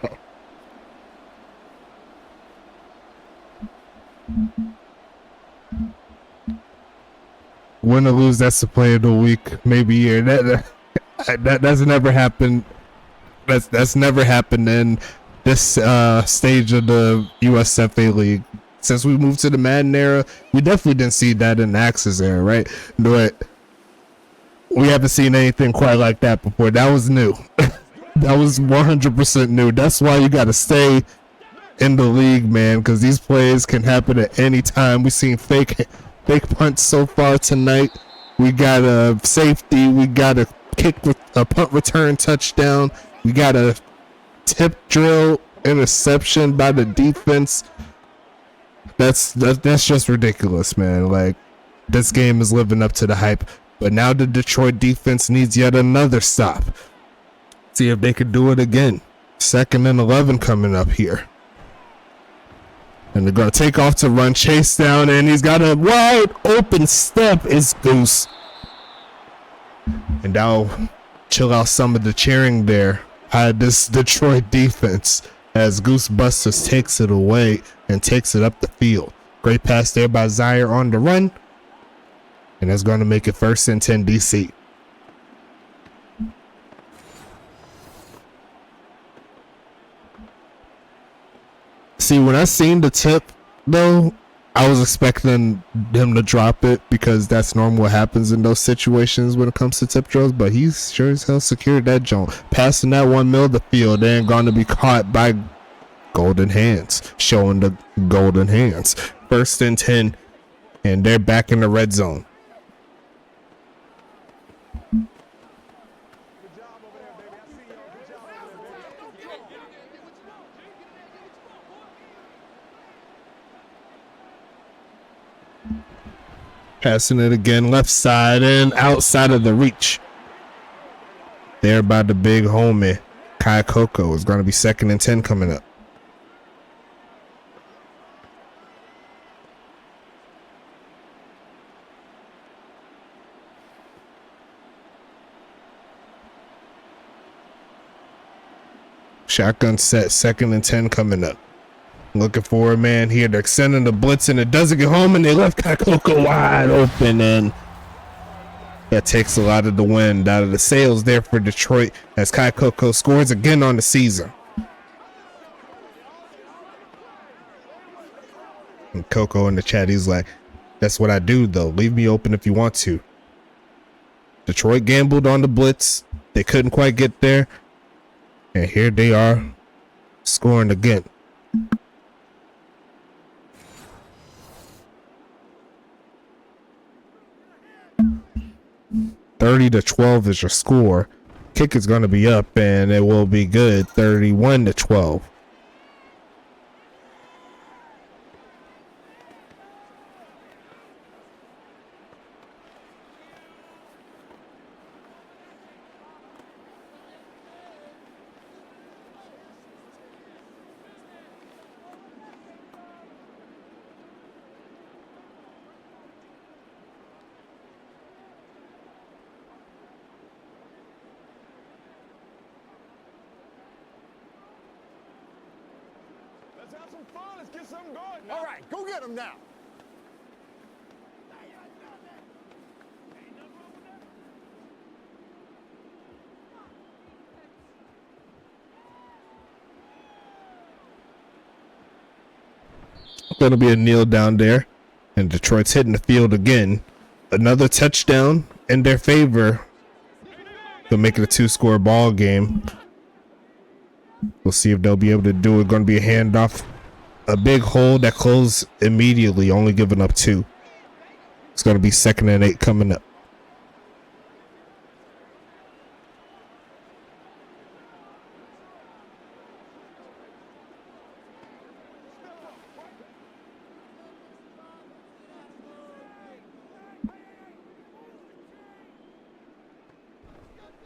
Win or lose, that's the play of the week, maybe year. That's never happened. That's never happened in this stage of the USFA league. Since we moved to the Madden era, we definitely didn't see that in the Axis era, right? But we haven't seen anything quite like that before. That was new. That was 100% new. That's why you got to stay in the league, man, because these plays can happen at any time. We've seen fake big punts so far tonight. We got a safety. We got a a punt return touchdown. We got a tip drill interception by the defense. That's just ridiculous, man. Like, this game is living up to the hype. But now the Detroit defense needs yet another stop. See if they can do it again. 2nd and 11 coming up here. And they're going to take off to run Chase down, and he's got a wide open step. It's Goose. And now chill out some of the cheering there by this Detroit defense as Goose Busters takes it away and takes it up the field. Great pass there by Zaire on the run. And that's going to make it 1st and 10 DC. See, when I seen the tip, though, I was expecting him to drop it because that's normal what happens in those situations when it comes to tip drills. But he's sure as hell secured that joint. Passing that one middle of the field and going to be caught by Golden Hands, showing the Golden Hands. 1st and 10, and they're back in the red zone. Passing it again, left side and outside of the reach. There by the big homie, Kai Coco. Is going to be 2nd and 10 coming up. Shotgun set, 2nd and 10 coming up. Looking for a man here. They're sending the blitz and it doesn't get home, and they left Kakoko wide open, and that takes a lot of the wind out of the sails there for Detroit as Kakoko scores again on the season. And Coco in the chat, he's like, that's what I do though. Leave me open if you want to. Detroit gambled on the blitz. They couldn't quite get there. And here they are scoring again. 30-12 is your score. Kick is going to be up and it will be good. 31-12. All right, go get him now. Going to be a kneel down there, and Detroit's hitting the field again. Another touchdown in their favor. They'll make it a 2-score ball game. We'll see if they'll be able to do it. Going to be a handoff. A big hole that closed immediately, only giving up 2. It's going to be 2nd and 8 coming up.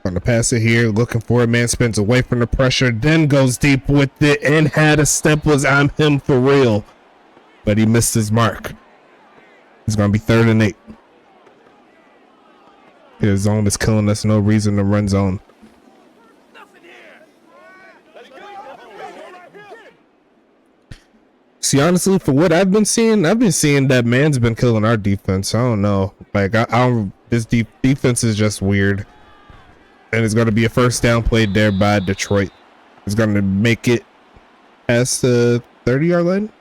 Going to pass it here, looking for a man, spins away from the pressure, then goes deep with it and had a step, was on him for real, but he missed his mark. It's going to be 3rd and 8. His zone is killing us, no reason to run zone. See, honestly, for what I've been seeing that man's been killing our defense. I don't know, like this defense is just weird. And it's going to be a 1st down played there by Detroit. It's going to make it past the 30-yard line.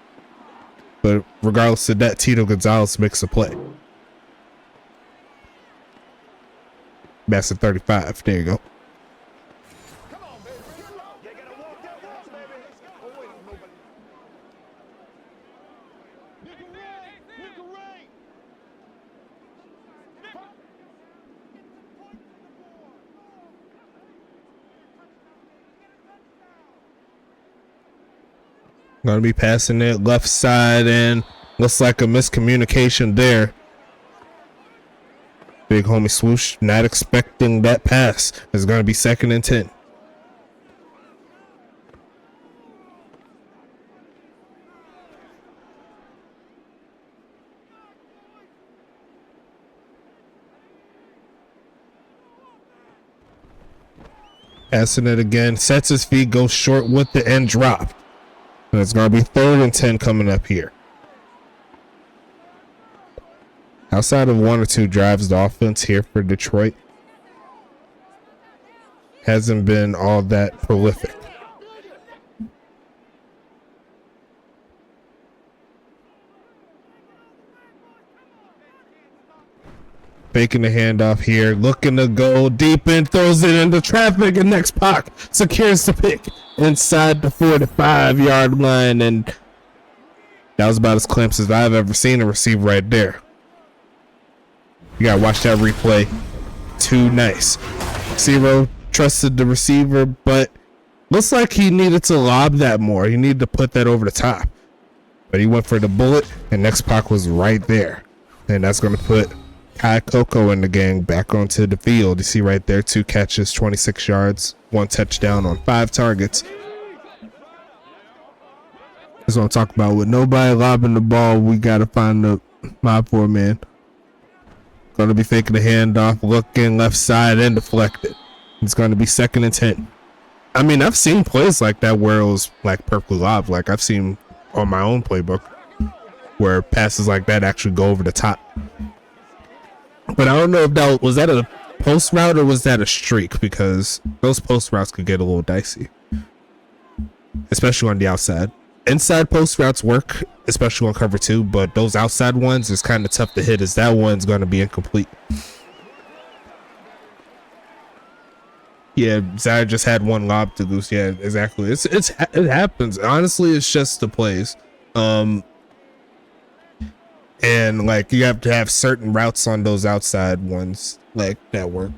But regardless of that, Tito Gonzalez makes a play. That's at 35. There you go. Come on, baby. You gotta walk that walk, baby. Let's go. Oh, wait, nobody. Nickel right. Gonna be passing it left side, and looks like a miscommunication there. Big homie swoosh, not expecting that pass. It's gonna be 2nd and 10. Passing it again, sets his feet, goes short with the end drop. And it's going to be 3rd and 10 coming up here. Outside of 1 or 2 drives, the offense here for Detroit hasn't been all that prolific. Faking the handoff here, looking to go deep and throws it into traffic, and next Pac secures the pick inside the 45-yard line, and that was about as clamps as I've ever seen a receiver right there. You gotta watch that replay. Too nice. Zero trusted the receiver, but looks like he needed to lob that more. He needed to put that over the top, but he went for the bullet, and next Pac was right there, and that's gonna put Kai Coco and the gang back onto the field. You see right there, 2 catches, 26 yards, 1 touchdown on 5 targets. That's what I'm talking about. With nobody lobbing the ball, we got to find the Mob 4 man. Going to be faking the handoff, looking left side and deflected. It's going to be 2nd and 10. I mean, I've seen plays like that where it was like perfectly lobbed. Like I've seen on my own playbook where passes like that actually go over the top. But I don't know if that was that a post route or was that a streak, because those post routes could get a little dicey, especially on the outside. Inside post routes work, especially on cover 2, but those outside ones is kind of tough to hit, as that one's going to be incomplete. Yeah, Zaire just had 1 lob to goose. Yeah, exactly. It happens. Honestly, it's just the plays. And like you have to have certain routes on those outside ones like that work.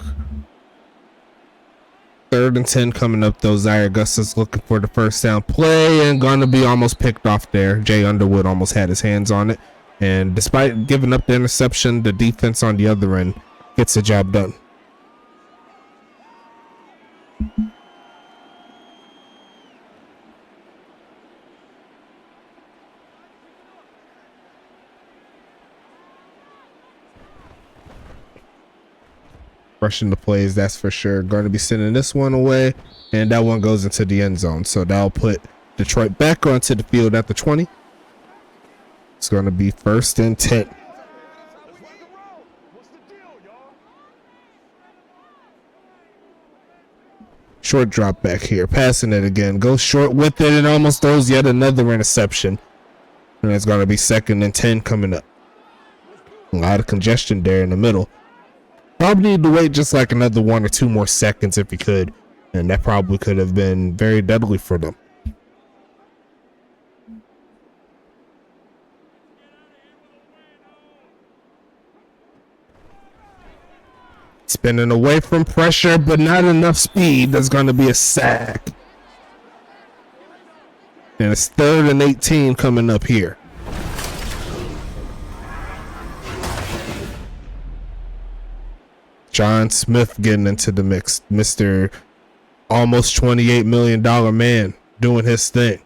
3rd and 10 coming up though. Zaire Augustus looking for the first down play and gonna be almost picked off there. Jay Underwood almost had his hands on it, and despite giving up the interception, the defense on the other end gets the job done. Rushing the plays, that's for sure. Going to be sending this one away, and that one goes into the end zone. So that'll put Detroit back onto the field at the 20. It's going to be 1st and 10. Short drop back here, passing it again, goes short with it and almost throws yet another interception. And it's going to be 2nd and 10 coming up. A lot of congestion there in the middle. Probably need to wait just like another 1 or 2 more seconds if he could, and that probably could have been very deadly for them. Spinning away from pressure, but not enough speed. There's going to be a sack. And it's 3rd and 18 coming up here. John Smith getting into the mix. Mr. almost $28 million man doing his thing.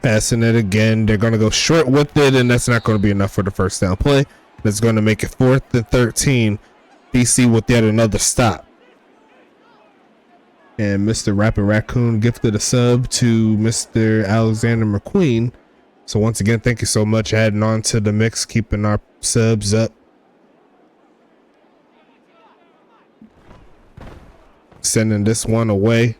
Passing it again. They're going to go short with it, and that's not going to be enough for the first down play. That's going to make it 4th and 13. BC with yet another stop. And Mr. Rapper Raccoon gifted a sub to Mr. Alexander McQueen. So once again, thank you so much adding on to the mix, keeping our subs up. Sending this one away.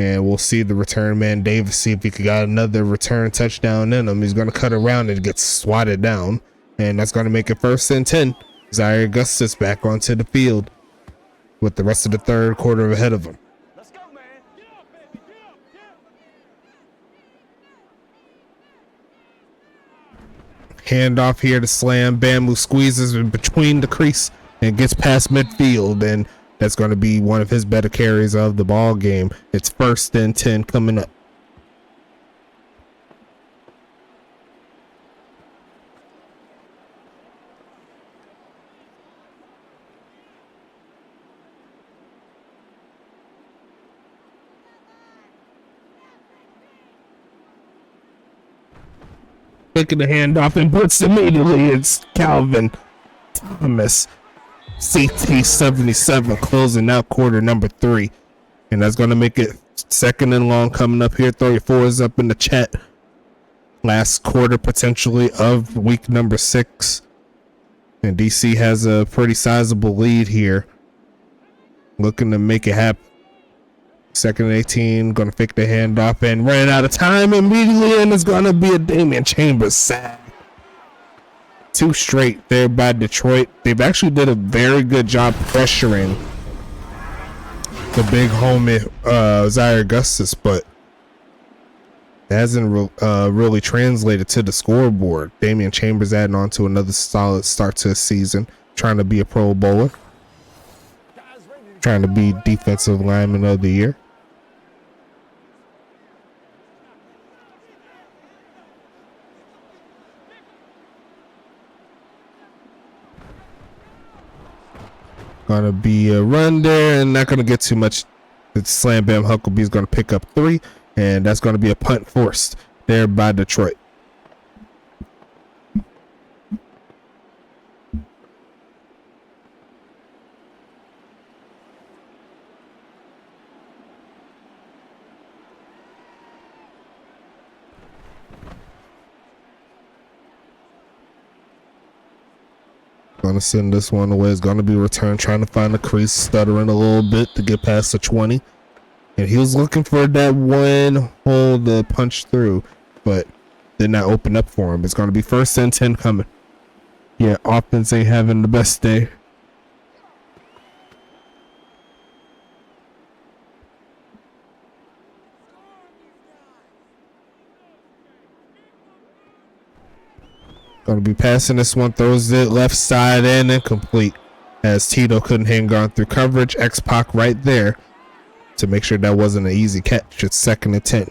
And we'll see the return man, Davis, see if he got another return touchdown in him. He's going to cut around and get swatted down. And that's going to make it 1st and 10. Zaire Augustus back onto the field with the rest of the third quarter ahead of him. Let's go, man. Handoff here to Slam Bam, who squeezes in between the crease and gets past midfield, and that's going to be one of his better carries of the ball game. It's 1st and 10 coming up. Picking the handoff and puts immediately. It's Calvin Thomas, CT77, closing out quarter number 3, and that's going to make it 2nd and long coming up here. 34 is up in the chat. Last quarter potentially of week number 6, and DC has a pretty sizable lead here, looking to make it happen. 2nd and 18, gonna fake the handoff and ran out of time immediately, and it's gonna be a Damian Chambers sack. 2 straight there by Detroit. They've actually did a very good job pressuring the big homie Zaire Augustus, but it hasn't really translated to the scoreboard. Damian Chambers adding on to another solid start to the season, trying to be a Pro Bowler, trying to be defensive lineman of the year. Gonna be a run there, and not gonna get too much. It's Slam Bam Hucklebee's gonna pick up 3, and that's gonna be a punt forced there by Detroit. Gonna send this one away. It's gonna be returned, trying to find the crease, stuttering a little bit to get past the 20. And he was looking for that one hole to punch through, but did not open up for him. It's gonna be 1st and 10 coming. Yeah, offense ain't having the best day. Gonna be passing this one, throws it left side and incomplete, as Tito couldn't hang on through coverage. X-Pac right there to make sure that wasn't an easy catch. It's 2nd and 10.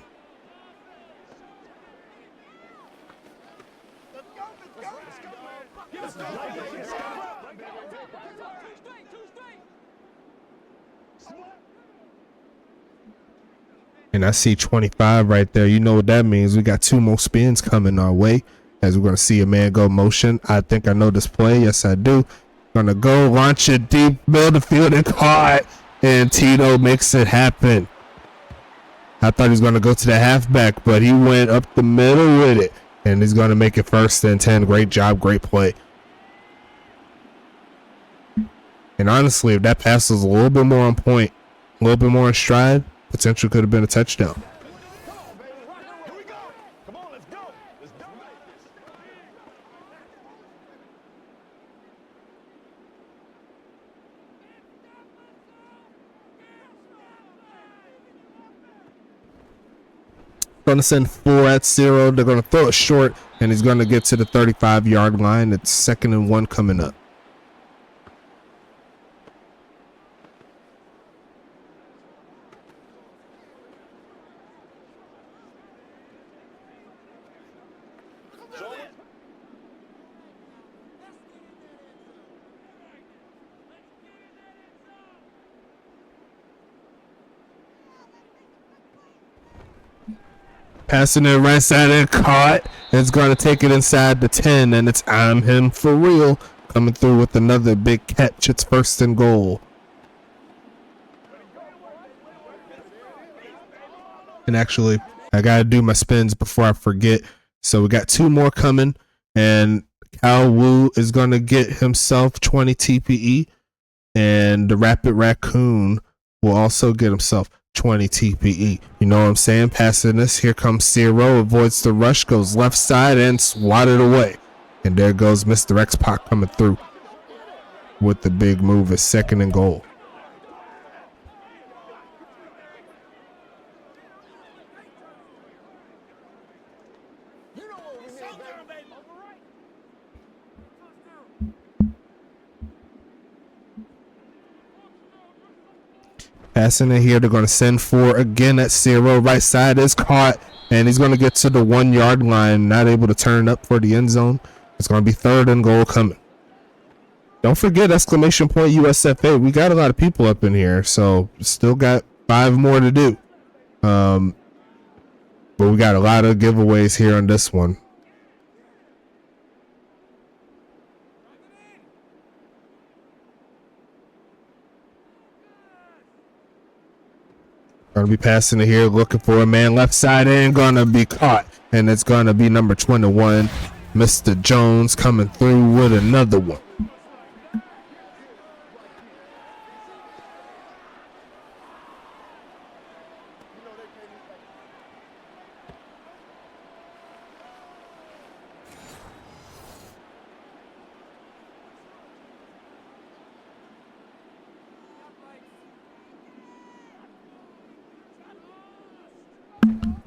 And I see 25 right there. You know what that means. We got 2 more spins coming our way, as we're going to see a man go motion. I think I know this play. Yes, I do. Going to go launch it deep, build the field, and caught. And Tito makes it happen. I thought he was going to go to the halfback, but he went up the middle with it. And he's going to make it 1st and 10. Great job. Great play. And honestly, if that pass was a little bit more on point, a little bit more in stride, potential could have been a touchdown. Going to send 4 at 0. They're going to throw it short, and he's going to get to the 35-yard line. It's 2nd and 1 coming up. Passing it right side and caught. It's going to take it inside the 10, and it's I'm him for real. Coming through with another big catch. It's 1st and goal. And actually, I got to do my spins before I forget. So we got 2 more coming, and Cal Wu is going to get himself 20 TPE, and the Rapid Raccoon will also get himself 20 TPE. You know what I'm saying? Passing this. Here comes Zero. Avoids the rush. Goes left side and swatted away. And there goes Mr. X-Pac coming through with the big move. Is 2nd and goal. Passing it here. They're going to send four again at 0. Right side is caught, and he's going to get to the 1 yard line. Not able to turn up for the end zone. It's going to be 3rd and goal coming. Don't forget, exclamation point USFA. We got a lot of people up in here, so still got 5 more to do. But we got a lot of giveaways here on this one. Gonna be passing it here, looking for a man left side and gonna be caught. And it's gonna be number 21, Mr. Jones, coming through with another one.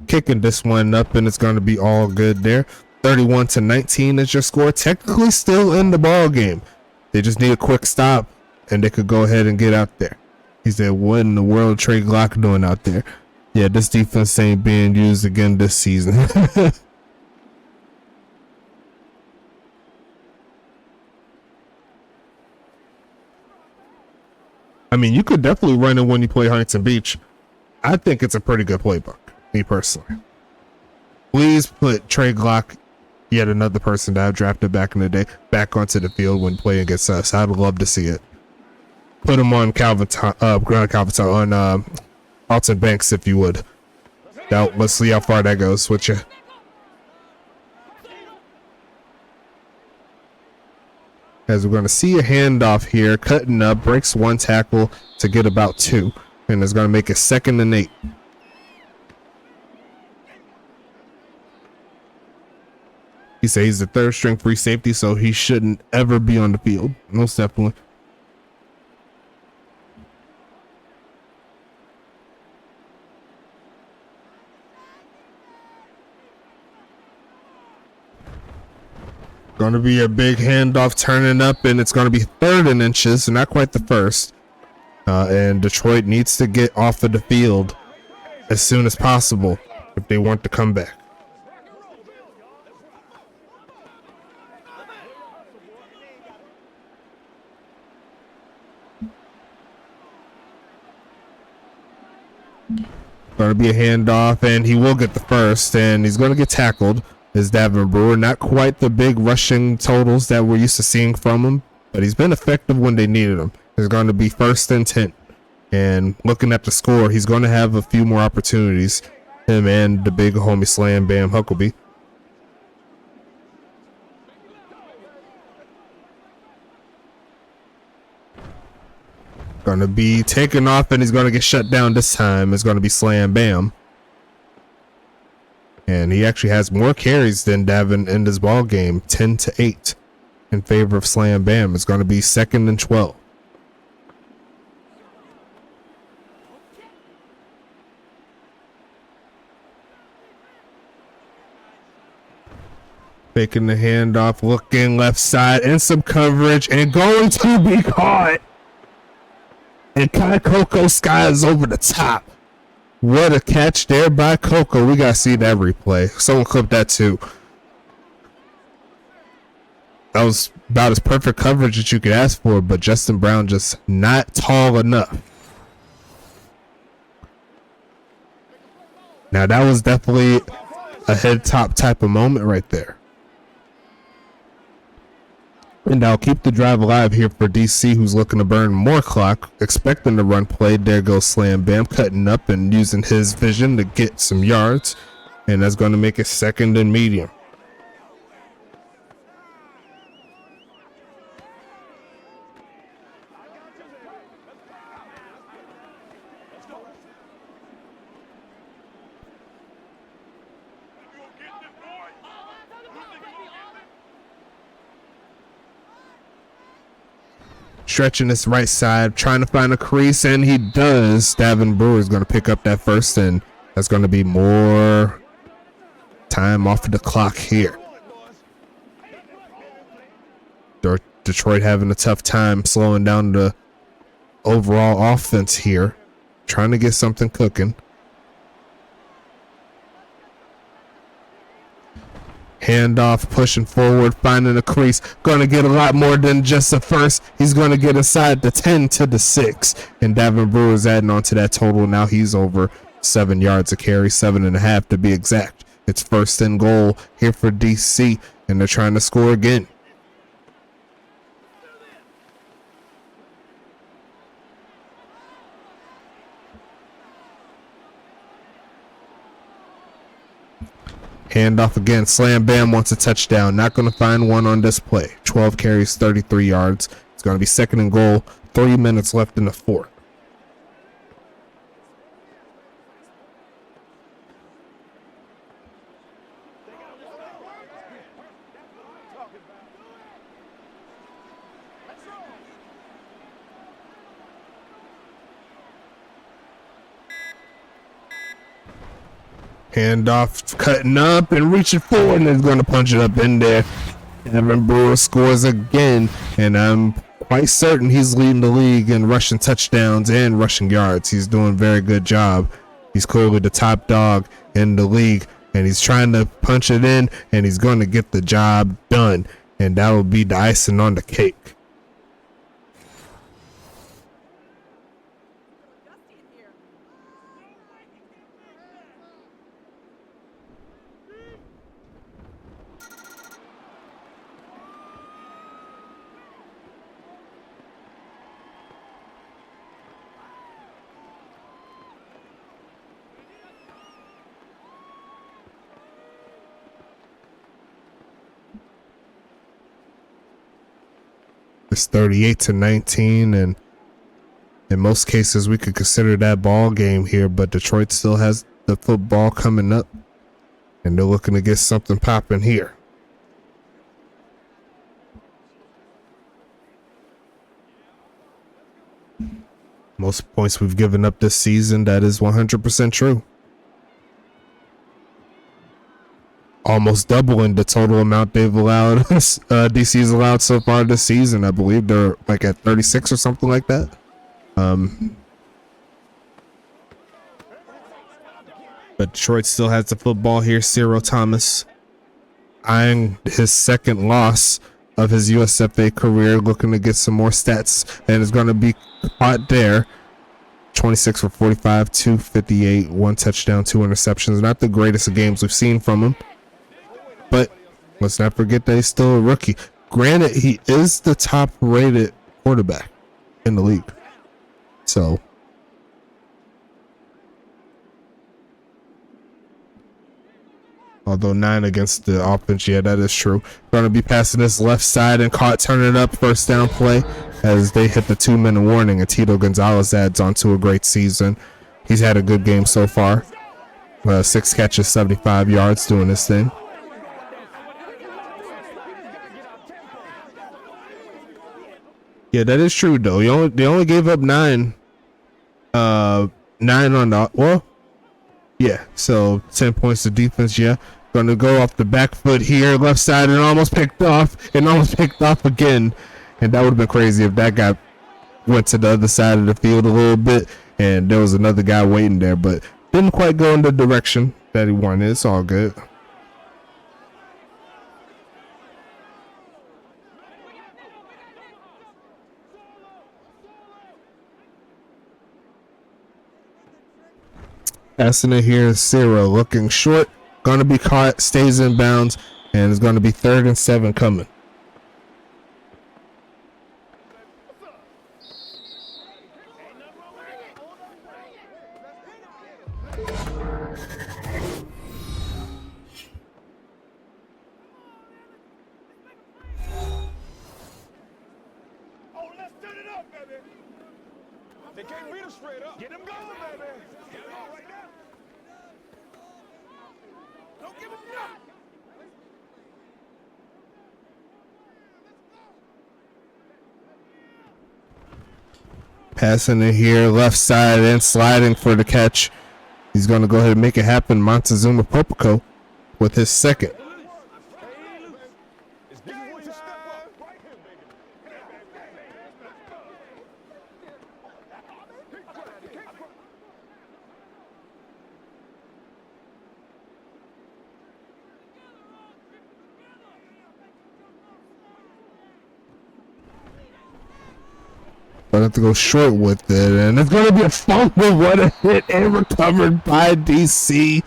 Kicking this one up, and it's going to be all good there. 31-19 is your score. Technically still in the ball game. They just need a quick stop, and they could go ahead and get out there. He said, what in the world Trey Glock doing out there? Yeah, this defense ain't being used again this season. I mean, you could definitely run it when you play Huntington Beach. I think it's a pretty good playbook. Me personally. Please put Trey Glock, yet another person that I drafted back in the day, back onto the field when playing against us. I'd love to see it. Put him on on Alton Banks if you would. Now let's see how far that goes with you. As we're going to see a handoff here, cutting up, breaks 1 tackle to get about 2, and it's going to make it 2nd and 8. He says he's the 3rd string free safety, so he shouldn't ever be on the field. Most definitely. Going to be a big handoff turning up, and it's going to be 3rd and inches, not quite the 1st. And Detroit needs to get off of the field as soon as possible if they want to come back. Going to be a handoff, and he will get the 1st, and he's going to get tackled. Is Davin Brewer. Not quite the big rushing totals that we're used to seeing from him, but he's been effective when they needed him. It's going to be 1st and 10. And looking at the score, he's going to have a few more opportunities. Him and the big homie Slam Bam Huckabee. Going to be taken off, and he's going to get shut down this time. It's going to be Slam Bam. And he actually has more carries than Davin in this ball game, 10-8 in favor of Slam Bam. It's going to be 2nd and 12. Faking the handoff, looking left side, and some coverage, and going to be caught. And Kai Coco skies over the top. What a catch there by Coco. We got to see that replay. Someone clip that too. That was about as perfect coverage that you could ask for, but Justin Brown just not tall enough. Now that was definitely a head top type of moment right there. And I'll keep the drive alive here for DC, who's looking to burn more clock, expecting the run play. There goes Slam Bam, cutting up and using his vision to get some yards. And that's going to make it 2nd and medium. Stretching this right side, trying to find a crease, and he does. Davin Brewer is going to pick up that 1st, and that's going to be more time off of the clock here. Detroit having a tough time slowing down the overall offense here. trying to get something cooking. Handoff, pushing forward, finding a crease. Gonna get a lot more than just a first. He's gonna get inside the 10 to the 6. And Davin Brewer's adding on to that total. Now he's over 7 yards a carry, 7.5 to be exact. It's first and goal here for DC, and they're trying to score again. Handoff again. Slam Bam wants a touchdown. Not going to find one on this play. 12 carries, 33 yards. It's going to be second and goal. 3 minutes left in the fourth. Handoff, cutting up and reaching forward, and is going to punch it up in there. Evan Brewer scores again, and I'm quite certain he's leading the league in rushing touchdowns and rushing yards. He's doing a very good job. He's clearly the top dog in the league, and he's trying to punch it in, and he's going to get the job done, and that will be the icing on the cake. It's 38-19, and in most cases we could consider that ball game here, but Detroit still has the football coming up, and they're looking to get something popping here. Most points we've given up this season, that is 100% true. Almost doubling the total amount they've allowed DC's allowed so far this season. I believe they're like at 36 or something like that. But Detroit still has the football here. Cyril Thomas eyeing his second loss of his USFA career, looking to get some more stats, and is going to be caught there. 26 for 45, 258, 1 touchdown, 2 interceptions. Not the greatest of games we've seen from him. But let's not forget that he's still a rookie. Granted, he is the top-rated quarterback in the league. So, although 9 against the offense, yeah, that is true. Going to be passing this left side and caught, turning it up, first down play as they hit the 2-minute warning, and Tito Gonzalez adds on to a great season. He's had a good game so far. 6 catches, 75 yards, doing this thing. Yeah, that is true though. They only gave up 9. 9 on the, well, yeah. So 10 points to defense. Yeah, gonna go off the back foot here, left side, and almost picked off, and almost picked off again. And that would have been crazy if that guy went to the other side of the field a little bit, and there was another guy waiting there, but didn't quite go in the direction that he wanted. It's all good. Passing it here is Cyril, looking short, gonna be caught, stays in bounds, and it's gonna be 3rd and 7 coming. Oh, let's turn it up, baby. They can't beat us straight up. Get them going, baby. Get them on right now. Don't give them nothing. Passing it here, left side, and sliding for the catch. He's going to go ahead and make it happen. Montezuma Popico with his second. But I have to go short with it, and it's going to be a fumble. What a hit, and recovered by DC.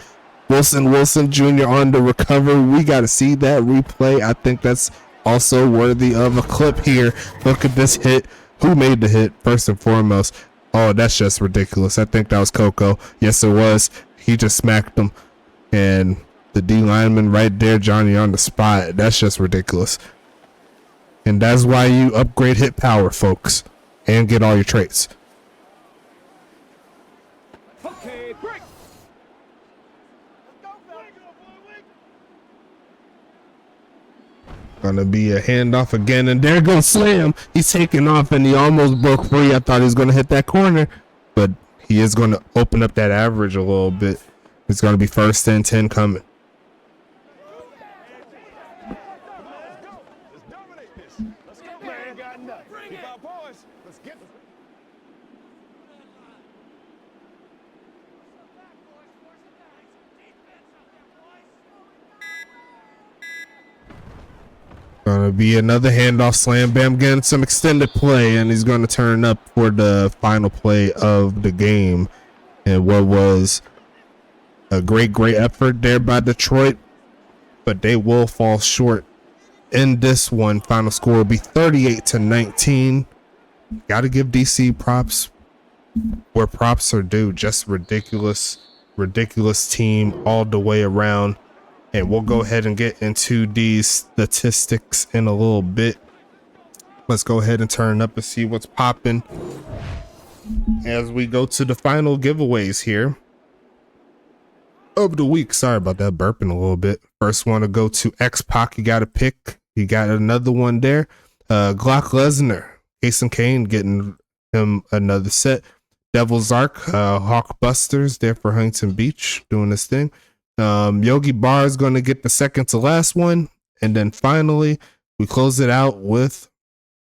Wilson Jr. on the recovery. We got to see that replay. I think that's also worthy of a clip here. Look at this hit. Who made the hit, first and foremost? Oh, that's just ridiculous. I think that was Coco. Yes, it was. He just smacked him. And the D lineman right there, Johnny on the spot. That's just ridiculous. And that's why you upgrade hit power, folks, and get all your traits. Okay, break. Gonna be a handoff again, and there goes Slam. He's taking off, and he almost broke free. I thought he was gonna hit that corner, but he is gonna open up that average a little bit. It's gonna be 1st and 10 coming. Let's go, man. Got nothing. Keep our boys. Let's get them. Gonna be another handoff. Slam Bam getting some extended play, and he's gonna turn up for the final play of the game. And what was a great effort there by Detroit, but they will fall short in this one. Final score will be 38-19. Gotta give DC props where props are due. Just ridiculous team all the way around. And we'll go ahead and get into these statistics in a little bit. Let's go ahead and turn up and see what's popping as we go to the final giveaways here of the week. Sorry about that, burping a little bit. First one to go to X-Pac. You got a pick. You got another one there. Glock Lesnar, Jason Kane getting him another set. Devil's Arc, Hawk Busters there for Huntington Beach doing this thing. Yogi Bar is going to get the second to last one, and then finally we close it out with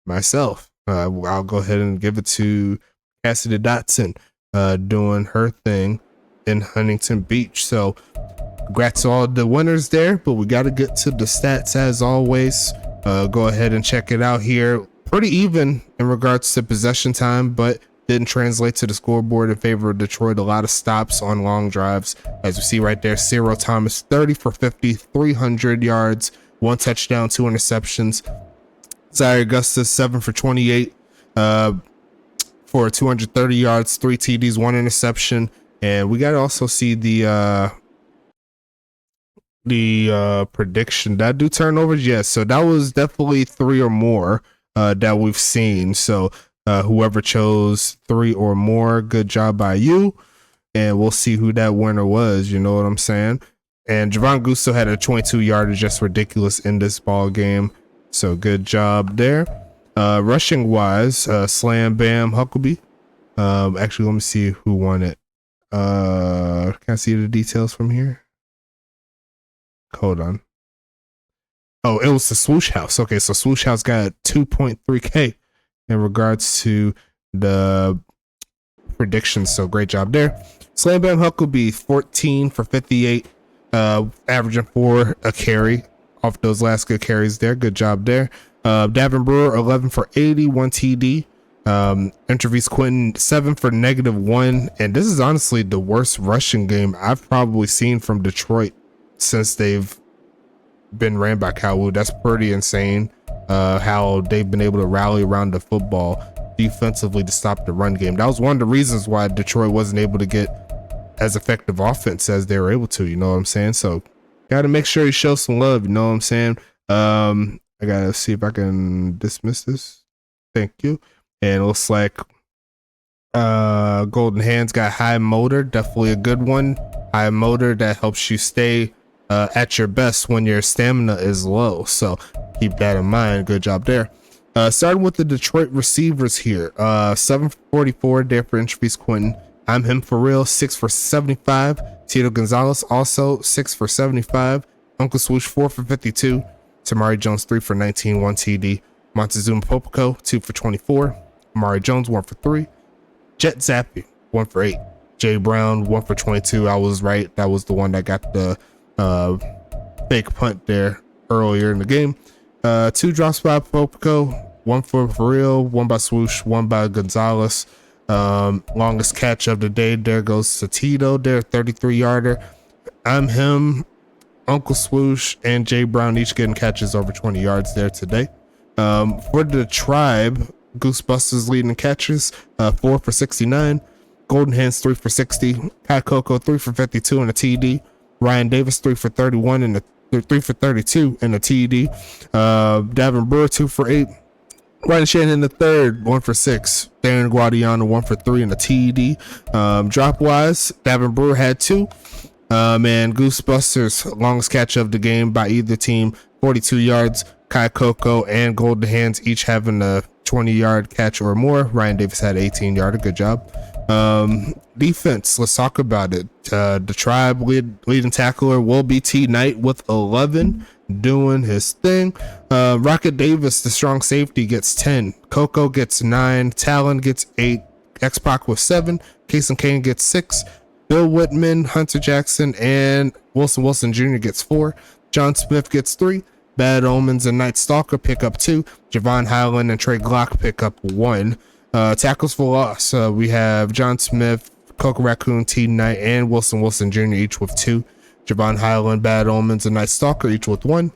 myself. I'll go ahead and give it to Cassidy Dotson doing her thing in Huntington Beach. So congrats to all the winners there, but we got to get to the stats as always. Go ahead and check it out here. Pretty even in regards to possession time, but didn't translate to the scoreboard in favor of Detroit. A lot of stops on long drives, as we see right there. Cyril Thomas 30 for 50, 300 yards, 1 touchdown, 2 interceptions. Zaire Augustus 7 for 28 for 230 yards, 3 TDs, 1 interception. And we got to also see the prediction. Did I do turnovers? Yes. So that was definitely 3 or more that we've seen. So whoever chose 3 or more, good job by you. And we'll see who that winner was. You know what I'm saying? And Javon Gusto had a 22 yarder, just ridiculous in this ball game. So good job there. Rushing wise, Slam Bam Huckabee. Actually, let me see who won it. Can I see the details from here? Hold on. Oh, it was the Swoosh House. Okay, so Swoosh House got 2.3K in regards to the predictions. So great job there. Slam Bam Huckabee 14 for 58, averaging 4 a carry off those last good carries there. Good job there. Davin Brewer 11 for 80, 1 TD. Interviews Quentin 7 for -1, and this is honestly the worst rushing game I've probably seen from Detroit since they've been ran by Kyle. That's pretty insane. How they've been able to rally around the football defensively to stop the run game. That was one of the reasons why Detroit wasn't able to get as effective offense as they were able to. You know what I'm saying? So got to make sure you show some love. You know what I'm saying? I gotta see if I can dismiss this. Thank you. And it looks like Golden Hands got high motor, definitely a good one. High motor that helps you stay at your best when your stamina is low. So keep that in mind. Good job there. Starting with the Detroit receivers here. 744 there for Intravis Quentin. I'm him for real, 6 for 75. Tito Gonzalez also 6 for 75. Uncle Swoosh 4 for 52. Tamari Jones 3 for 19, 1 TD. Montezuma Popico 2 for 24. Amari Jones 1 for 3. Jet Zappy 1 for 8. Jay Brown 1 for 22. I was right. That was the one that got the fake punt there earlier in the game. 2 drops by Popico. one for real, one by Swoosh, one by Gonzalez. Longest catch of the day there goes to Tito there, 33-yarder. I'm him, Uncle Swoosh, and Jay Brown each getting catches over 20 yards there today. For the tribe, Goosebusters leading catches, 4 for 69. Golden Hands 3 for 60. Kai Coco 3 for 52 and a TD. Ryan Davis 3 for 31 and 3 for 32 and a TD. Davin Brewer 2 for 8. Ryan Shannon the third 1 for 6. Darren Guadiana 1 for 3 and a TD. Drop wise, Davin Brewer had 2. And Goosebusters longest catch of the game by either team, 42 yards. Kai Coco and Golden Hands each having a 20-yard catch or more. Ryan Davis had 18-yarder. Good job. Defense, let's talk about it. The tribe leading tackler will be T Knight with 11, doing his thing. Rocket Davis, the strong safety, gets 10. Coco gets 9. Talon gets 8. X-Pac with 7. Case and Kane gets 6. Bill Whitman, Hunter Jackson, and Wilson Jr. gets 4. John Smith gets 3. Bad Omens and Night Stalker pick up 2. Javon Highland and Trey Glock pick up 1. Tackles for loss. We have John Smith, Coco Raccoon, T Knight, and Wilson Jr. each with 2. Javon Highland, Bad Omens, and Night Stalker each with 1.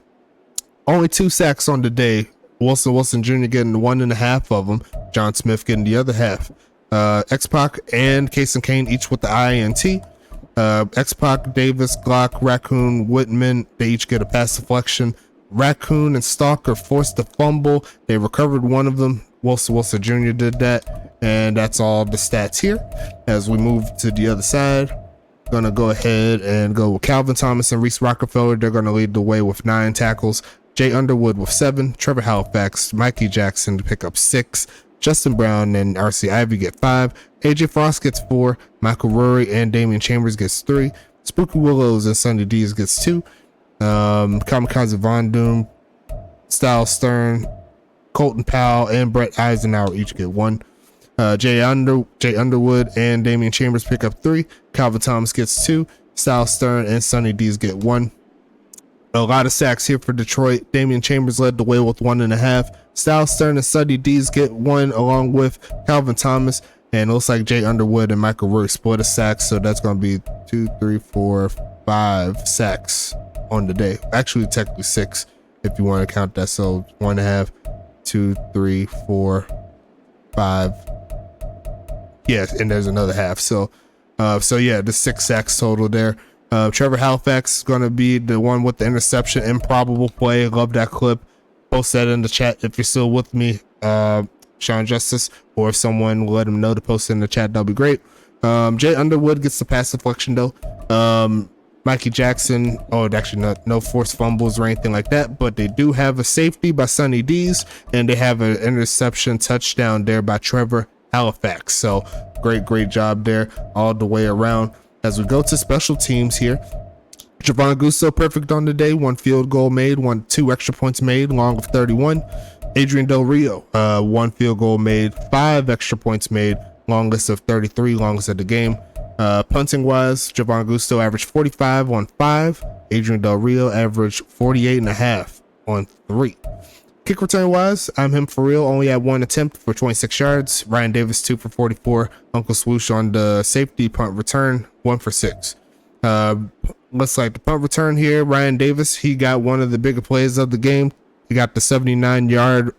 Only 2 sacks on the day. Wilson Jr. getting 1.5 of them. John Smith getting the other half. X-Pac and Case and Kane each with the INT. X-Pac, Davis, Glock, Raccoon, Whitman, they each get a pass deflection. Raccoon and Stalker forced the fumble. They recovered one of them. Wilson Jr. did that. And that's all the stats here. As we move to the other side, gonna go ahead and go with Calvin Thomas and Reese Rockefeller. They're gonna lead the way with 9 tackles. Jay Underwood with 7. Trevor Halifax, Mikey Jackson to pick up 6. Justin Brown and RC Ivy get 5. AJ Frost gets 4. Michael Rory and Damian Chambers gets 3. Spooky Willows and Sonny Dees gets 2. Kamikaze Von Doom, Styles Stern, Colton Powell, and Brett Eisenhower each get 1. Jay Underwood and Damian Chambers pick up 3. Calvin Thomas gets 2. Styles Stern and Sonny Dees get 1. A lot of sacks here for Detroit. Damian Chambers led the way with 1.5. Styles Stern and Sonny Dees get 1 along with Calvin Thomas. And it looks like Jay Underwood and Michael Rory split a sack. So that's going to be 2, 3, 4, 5 sacks on the day. Actually, technically 6 if you want to count that. So 1.5, 2, 3, 4, 5. Yeah, and there's another half. So yeah, the 6 sacks total there. Trevor Halifax is going to be the one with the interception. Improbable play. Love that clip. Post that in the chat if you're still with me, Sean Justice, or if someone will let him know to post it in the chat, that'll be great. Jay Underwood gets the pass deflection though. Mikey Jackson, actually no forced fumbles or anything like that, but they do have a safety by Sonny Dees, and they have an interception touchdown there by Trevor Halifax. So great job there all the way around. As we go to special teams here, Javon Gusto perfect on the day, 1 field goal made, 2 extra points made, long of 31. Adrian Del Rio, 1 field goal made, 5 extra points made, longest of 33, longest of the game. Punting wise, Javon Gusto averaged 45 on 5. Adrian Del Rio averaged 48.5 on 3. Kick return wise, I'm him for real, only had 1 attempt for 26 yards. Ryan Davis 2 for 44. Uncle Swoosh on the safety punt return, 1 for 6. Looks like the punt return here, Ryan Davis, he got one of the bigger plays of the game. He got the 79-yard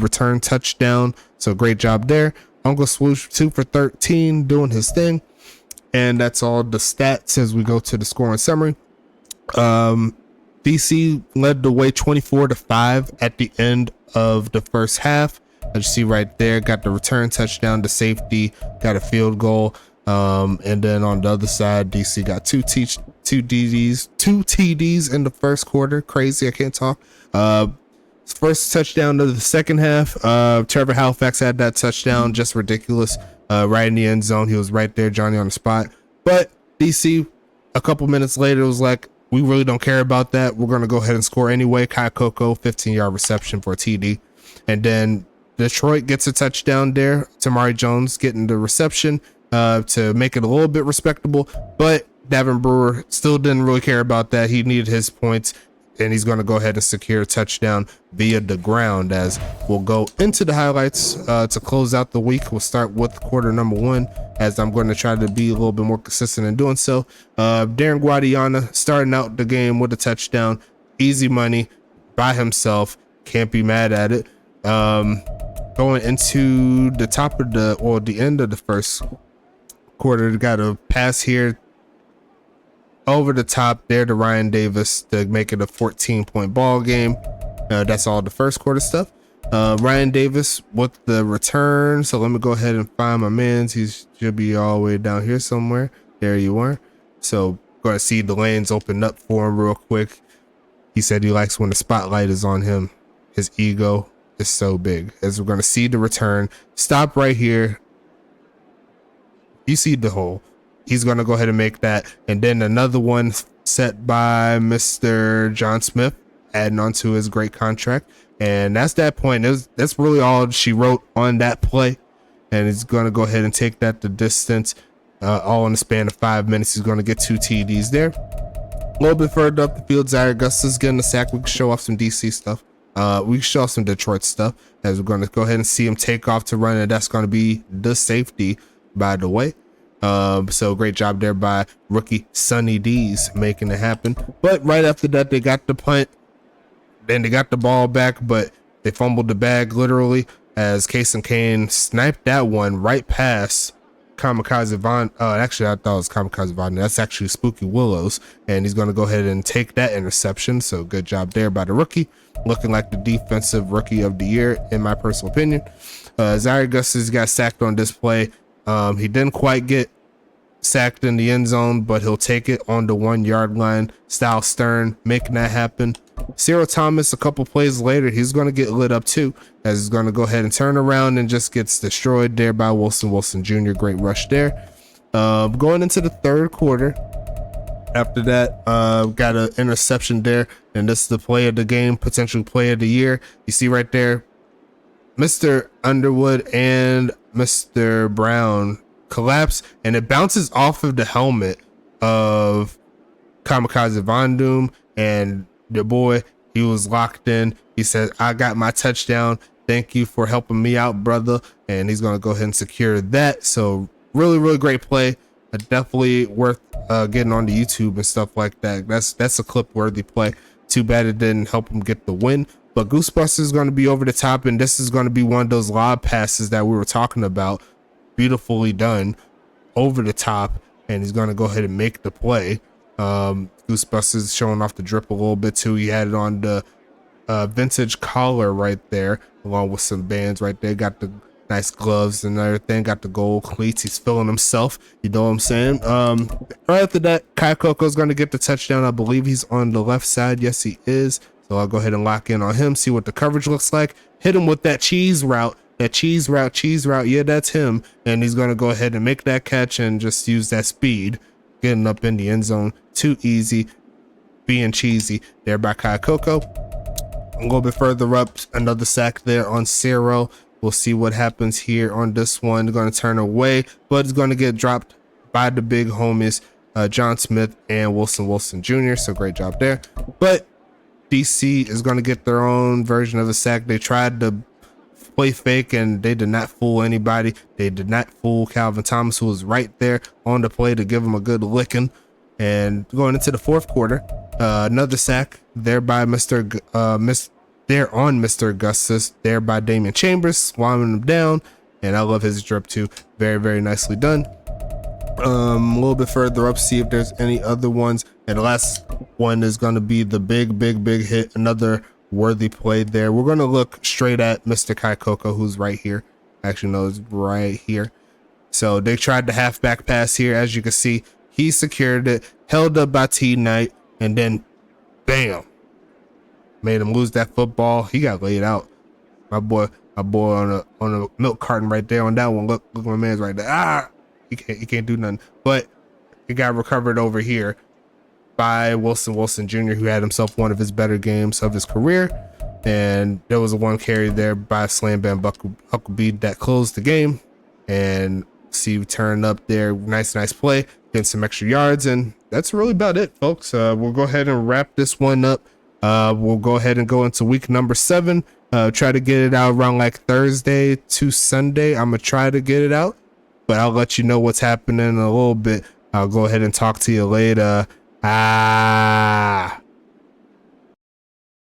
return touchdown, so great job there. Uncle Swoosh 2 for 13, doing his thing. And that's all the stats as we go to the scoring summary. DC led the way 24-5 at the end of the first half. As you see right there, got the return touchdown to safety, got a field goal. And then on the other side, DC got two TDs in the first quarter. Crazy, I can't talk. First touchdown of the second half. Trevor Halifax had that touchdown, just ridiculous. Right in the end zone, he was right there, Johnny on the spot. But DC, a couple minutes later, was like, we really don't care about that. We're going to go ahead and score anyway. Kai Coco, 15-yard reception for a TD. And then Detroit gets a touchdown there. Tamari Jones getting the reception to make it a little bit respectable. But Davin Brewer still didn't really care about that. He needed his points. and he's going to go ahead and secure a touchdown via the ground. As we'll go into the highlights to close out the week. We'll start with quarter number 1, as I'm going to try to be a little bit more consistent in doing so. Darren Guadiana starting out the game with a touchdown, easy money by himself, can't be mad at it. Going into the top of the end of the first quarter, got a pass here over the top there to Ryan Davis to make it a 14-point ball game. That's all the first quarter stuff. Ryan Davis with the return. So let me go ahead and find my man's. He should be all the way down here somewhere. There you are. So going to see the lanes open up for him real quick. He said he likes when the spotlight is on him. His ego is so big. As we're going to see the return. Stop right here. You see the hole. He's going to go ahead and make that. And then another one set by Mr. John Smith, adding on to his great contract. And that's that point. That's really all she wrote on that play. And he's going to go ahead and take that the distance, all in the span of 5 minutes. He's going to get 2 TDs there. A little bit further up the field, Zaire Augustus getting a sack. We can show off some DC stuff. We can show off some Detroit stuff, as we're going to go ahead and see him take off to run. And that's going to be the safety, by the way. So great job there by rookie Sonny D's making it happen. But right after that, they got the punt. Then they got the ball back, but they fumbled the bag literally, as Case and Kane sniped that one right past Kamikaze Von. Actually, I thought it was Kamikaze Von. That's actually Spooky Willows, and he's going to go ahead and take that interception. So good job there by the rookie, looking like the defensive rookie of the year, in my personal opinion. Zaire Augustus got sacked on this play. He didn't quite get sacked in the end zone, but he'll take it on the 1 yard line. Style Stern making that happen. Cyril Thomas, a couple plays later, he's going to get lit up too, as he's going to go ahead and turn around and just gets destroyed there by Wilson Jr. Great rush there. Going into the third quarter, after that, got an interception there, and this is the play of the game, potential play of the year. You see right there, Mr. Underwood and Mr. Brown collapse, and it bounces off of the helmet of Kamikaze Von Doom, and the boy, he was locked in. He said, I got my touchdown. Thank you for helping me out, brother. And he's going to go ahead and secure that. So really, really great play. Definitely worth getting on the YouTube and stuff like that. That's a clip worthy play. Too bad it didn't help him get the win. But Goosebusters is going to be over the top, and this is going to be one of those lob passes that we were talking about. Beautifully done, over the top, and he's going to go ahead and make the play. Goosebusters showing off the drip a little bit too. He had it on the vintage collar right there, along with some bands right there. Got the nice gloves and everything. Got the gold cleats. He's feeling himself. You know what I'm saying? Right after that, Kai Coco's going to get the touchdown. I believe he's on the left side. Yes, he is. So I'll go ahead and lock in on him. See what the coverage looks like. Hit him with that cheese route. That cheese route. Yeah, that's him. And he's going to go ahead and make that catch and just use that speed. Getting up in the end zone. Too easy. Being cheesy there by Kai Coco. A little bit further up, another sack there on Ciro. We'll see what happens here on this one. They're going to turn away, but it's going to get dropped by the big homies, John Smith and Wilson Jr. So great job there. But DC is going to get their own version of a sack. They tried to play fake, and they did not fool anybody. They did not fool Calvin Thomas, who was right there on the play to give him a good licking. And going into the fourth quarter, another sack there by Mr. Augustus, there by Damian Chambers, swamming him down. And I love his drip too. Very, very nicely done. A little bit further up, see if there's any other ones. And the last one is going to be the big hit. Another worthy play there. We're going to look straight at Mr. Kai Coco, who's right here. Actually, no, it's right here. So they tried the halfback pass here. As you can see, he secured it, held up by T Knight, and then bam, made him lose that football. He got laid out. My boy on a milk carton right there on that one. Look, my man's right there. He can't do nothing. But it got recovered over here by Wilson Jr., who had himself one of his better games of his career. And there was a one carry there by Slam Bam Huckabee that closed the game. And see, turn up there. Nice play. Getting some extra yards. And that's really about it, folks. We'll go ahead and wrap this one up. We'll go ahead and go into week number 7. Try to get it out around like Thursday to Sunday. I'm gonna try to get it out, but I'll let you know what's happening in a little bit. I'll go ahead and talk to you later.